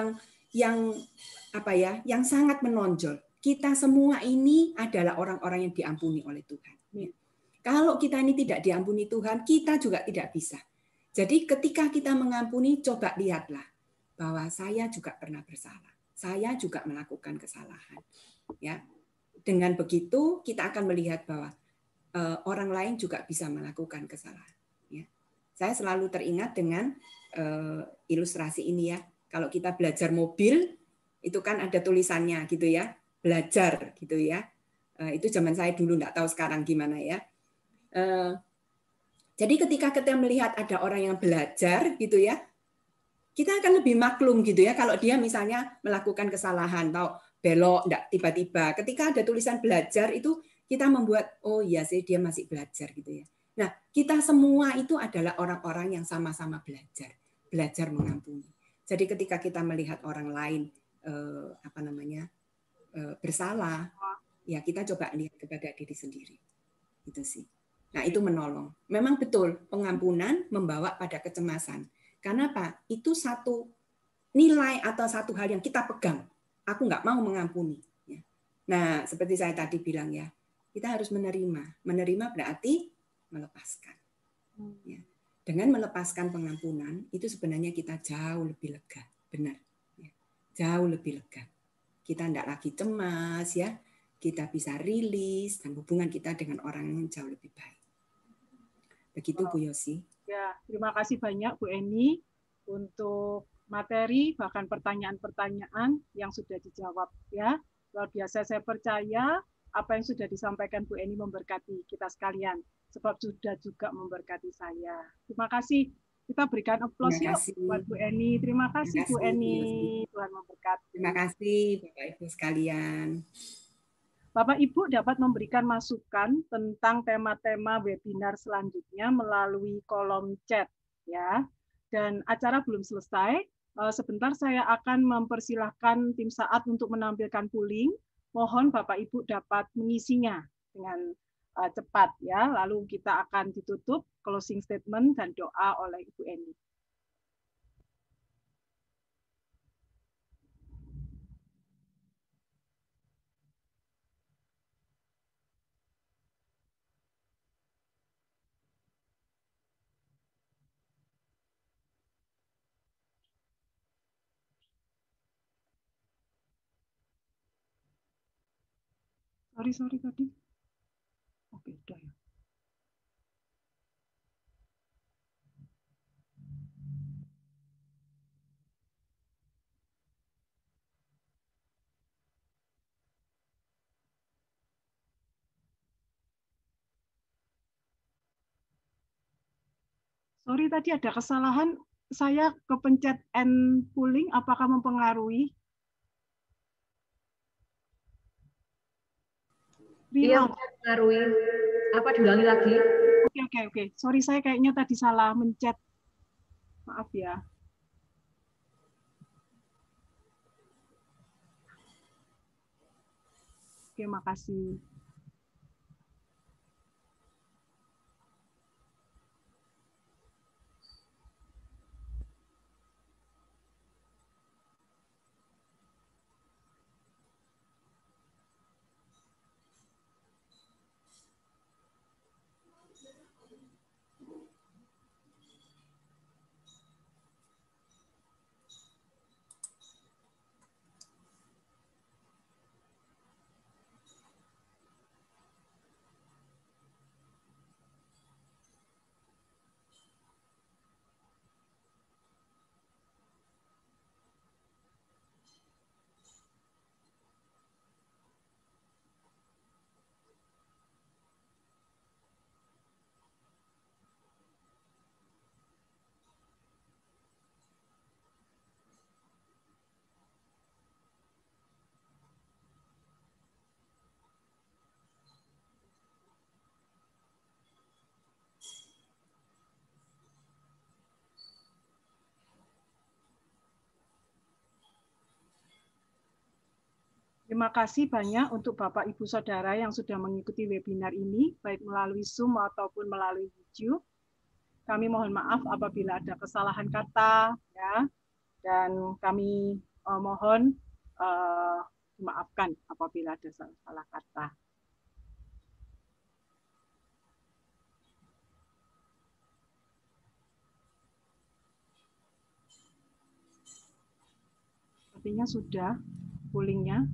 C: yang sangat menonjol. Kita semua ini adalah orang-orang yang diampuni oleh Tuhan. Ya. Kalau kita ini tidak diampuni Tuhan, kita juga tidak bisa. Jadi ketika kita mengampuni, coba lihatlah bahwa saya juga pernah bersalah. Saya juga melakukan kesalahan. Ya. Dengan begitu kita akan melihat bahwa orang lain juga bisa melakukan kesalahan. Ya. Saya selalu teringat dengan ilustrasi ini ya. Kalau kita belajar mobil, itu kan ada tulisannya gitu ya, belajar gitu ya. Itu zaman saya dulu, nggak tahu sekarang gimana ya. Jadi ketika kita melihat ada orang yang belajar gitu ya, kita akan lebih maklum gitu ya kalau dia misalnya melakukan kesalahan atau belok enggak tiba-tiba. Ketika ada tulisan belajar itu kita membuat oh iya sih dia masih belajar gitu ya. Nah, kita semua itu adalah orang-orang yang sama-sama belajar mengampuni. Jadi ketika kita melihat orang lain bersalah, ya kita coba lihat kepada diri sendiri. Itu sih. Nah, itu menolong. Memang betul pengampunan membawa pada kecemasan. Karena apa? Itu satu nilai atau satu hal yang kita pegang. Aku nggak mau mengampuni. Nah, seperti saya tadi bilang ya, kita harus menerima. Menerima berarti melepaskan. Ya. Dengan melepaskan pengampunan, itu sebenarnya kita jauh lebih lega. Benar. Ya. Jauh lebih lega. Kita tidak lagi cemas, ya. Kita bisa rilis, dan hubungan kita dengan orang yang jauh lebih baik. Begitu, Bu Yosi.
B: Ya, terima kasih banyak Bu Eni untuk materi bahkan pertanyaan-pertanyaan yang sudah dijawab ya. Luar biasa, saya percaya apa yang sudah disampaikan Bu Eni memberkati kita sekalian sebab sudah juga memberkati saya. Terima kasih. Kita berikan aplaus yuk buat Bu Eni. Terima kasih Bu Eni. Tuhan memberkati.
C: Terima kasih Bapak Ibu sekalian.
B: Bapak Ibu dapat memberikan masukan tentang tema-tema webinar selanjutnya melalui kolom chat ya. Dan acara belum selesai. Sebentar saya akan mempersilahkan tim saat untuk menampilkan polling. Mohon Bapak Ibu dapat mengisinya dengan cepat ya. Lalu kita akan ditutup closing statement dan doa oleh Ibu Eni. Sorry tadi. Oke, udah ya. Sorry, tadi ada kesalahan. Saya kepencet end pooling, apakah mempengaruhi?
F: Iya, mempengaruhi. Apa diulangi lagi?
B: Oke. Sorry, saya kayaknya tadi salah mencet. Maaf ya. Oke, makasih. Terima kasih banyak untuk Bapak Ibu Saudara yang sudah mengikuti webinar ini, baik melalui Zoom ataupun melalui YouTube. Kami mohon maaf apabila ada kesalahan kata, ya, dan kami mohon dimaafkan apabila ada salah kata. Artinya sudah poolingnya.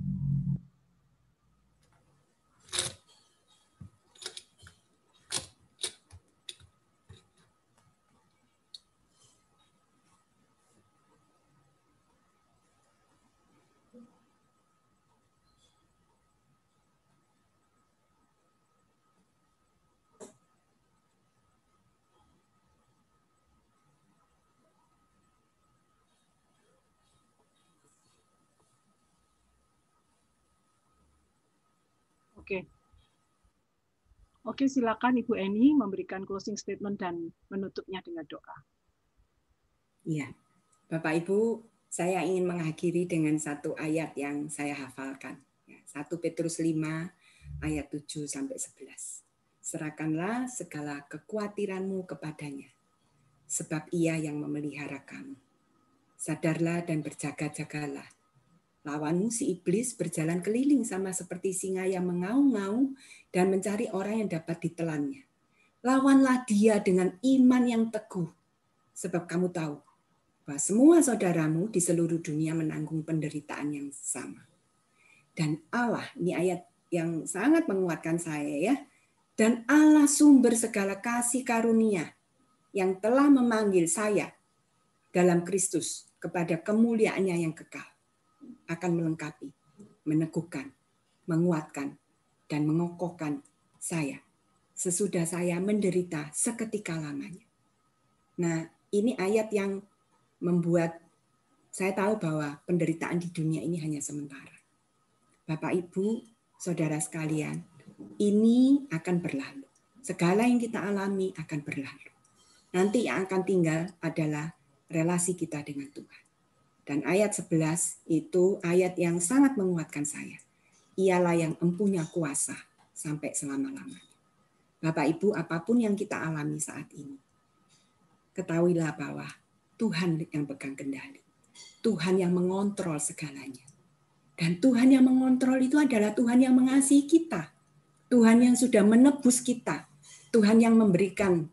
B: Oke, silakan Ibu Eni memberikan closing statement dan menutupnya dengan doa.
C: Iya, Bapak Ibu, saya ingin mengakhiri dengan satu ayat yang saya hafalkan. 1 Petrus 5 ayat 7-11. Serahkanlah segala kekhawatiranmu kepadanya, sebab Ia yang memelihara kamu. Sadarlah dan berjaga-jagalah. Lawanmu si iblis berjalan keliling sama seperti singa yang mengaum-ngaum dan mencari orang yang dapat ditelannya. Lawanlah dia dengan iman yang teguh, sebab kamu tahu bahwa semua saudaramu di seluruh dunia menanggung penderitaan yang sama. Dan Allah, ini ayat yang sangat menguatkan saya ya. Dan Allah sumber segala kasih karunia yang telah memanggil saya dalam Kristus kepada kemuliaannya yang kekal, akan melengkapi, meneguhkan, menguatkan, dan mengokohkan saya sesudah saya menderita seketika lamanya. Nah, ini ayat yang membuat saya tahu bahwa penderitaan di dunia ini hanya sementara. Bapak, Ibu, saudara sekalian, ini akan berlalu. Segala yang kita alami akan berlalu. Nanti yang akan tinggal adalah relasi kita dengan Tuhan. Dan ayat 11 itu ayat yang sangat menguatkan saya. Ialah yang empunya kuasa sampai selama-lamanya. Bapak, Ibu, apapun yang kita alami saat ini, ketahuilah bahwa Tuhan yang pegang kendali. Tuhan yang mengontrol segalanya. Dan Tuhan yang mengontrol itu adalah Tuhan yang mengasihi kita. Tuhan yang sudah menebus kita. Tuhan yang memberikan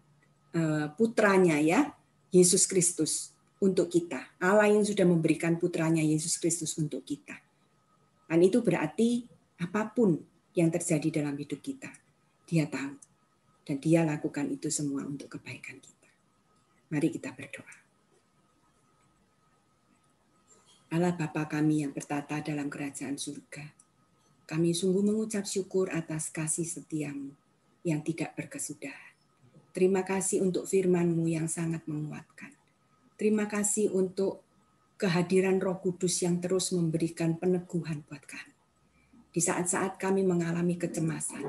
C: putranya ya, Yesus Kristus untuk kita. Allah yang sudah memberikan putranya Yesus Kristus untuk kita. Dan itu berarti apapun yang terjadi dalam hidup kita, Dia tahu. Dan Dia lakukan itu semua untuk kebaikan kita. Mari kita berdoa. Allah Bapa kami yang bertata dalam kerajaan surga, kami sungguh mengucap syukur atas kasih setiamu yang tidak berkesudahan. Terima kasih untuk firman-Mu yang sangat menguatkan. Terima kasih untuk kehadiran Roh Kudus yang terus memberikan peneguhan buat kami. Di saat-saat kami mengalami kecemasan,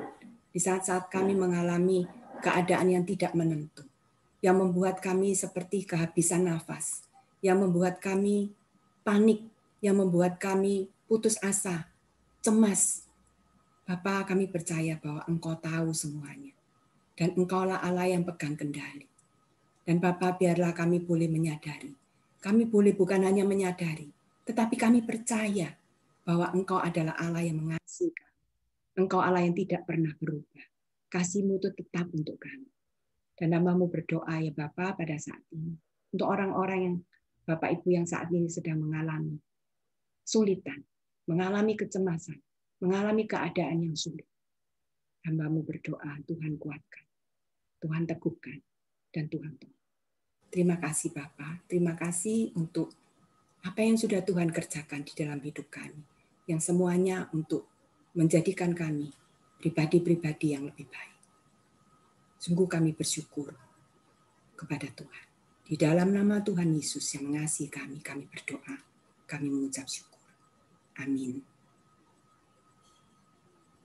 C: di saat-saat kami mengalami keadaan yang tidak menentu, yang membuat kami seperti kehabisan nafas, yang membuat kami panik, yang membuat kami putus asa, cemas. Bapa, kami percaya bahwa Engkau tahu semuanya. Dan Engkaulah Allah yang pegang kendali. Dan Bapa, biarlah kami boleh menyadari. Kami boleh bukan hanya menyadari, tetapi kami percaya bahwa Engkau adalah Allah yang mengasihi kami. Engkau Allah yang tidak pernah berubah. Kasih-Mu itu tetap untuk kami. Dan Hamba-Mu berdoa ya Bapa pada saat ini. Untuk orang-orang yang Bapak Ibu yang saat ini sedang mengalami kesulitan, mengalami kecemasan, mengalami keadaan yang sulit. Hamba-Mu berdoa, Tuhan kuatkan, Tuhan teguhkan, dan Tuhan tolong. Terima kasih Bapa, terima kasih untuk apa yang sudah Tuhan kerjakan di dalam hidup kami, yang semuanya untuk menjadikan kami pribadi-pribadi yang lebih baik. Sungguh kami bersyukur kepada Tuhan. Di dalam nama Tuhan Yesus yang mengasihi kami berdoa, kami mengucap syukur. Amin.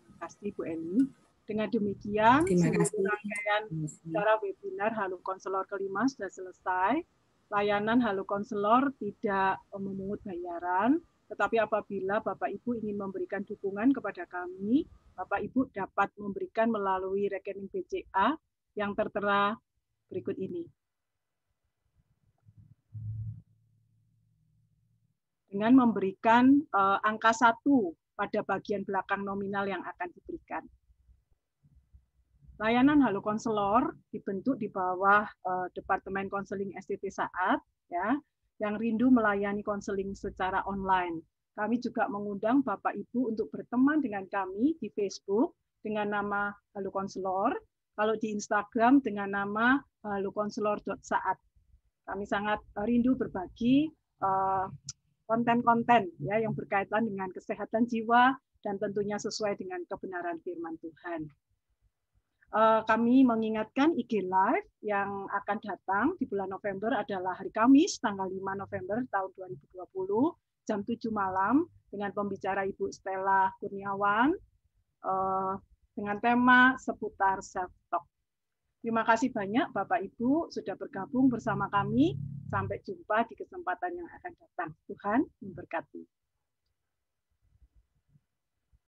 B: Terima kasih Bu Eni. Dengan demikian,
C: Terima
B: seluruh
C: kasih.
B: rangkaian acara webinar Halo Konselor kelima sudah selesai. Layanan Halo Konselor tidak memungut bayaran, tetapi apabila Bapak Ibu ingin memberikan dukungan kepada kami, Bapak Ibu dapat memberikan melalui rekening BCA yang tertera berikut ini. Dengan memberikan angka 1 pada bagian belakang nominal yang akan diberikan. Layanan Halo Konselor dibentuk di bawah Departemen Konseling STT Saat, ya, yang rindu melayani konseling secara online. Kami juga mengundang Bapak Ibu untuk berteman dengan kami di Facebook dengan nama Halo Konselor, kalau di Instagram dengan nama halokonselor.saat. Kami sangat rindu berbagi konten-konten ya yang berkaitan dengan kesehatan jiwa dan tentunya sesuai dengan kebenaran firman Tuhan. Kami mengingatkan IG Live yang akan datang di bulan November adalah hari Kamis tanggal 5 November tahun 2020 jam 7 malam dengan pembicara Ibu Stella Kurniawan dengan tema seputar self-talk. Terima kasih banyak Bapak Ibu sudah bergabung bersama kami. Sampai jumpa di kesempatan yang akan datang. Tuhan memberkati.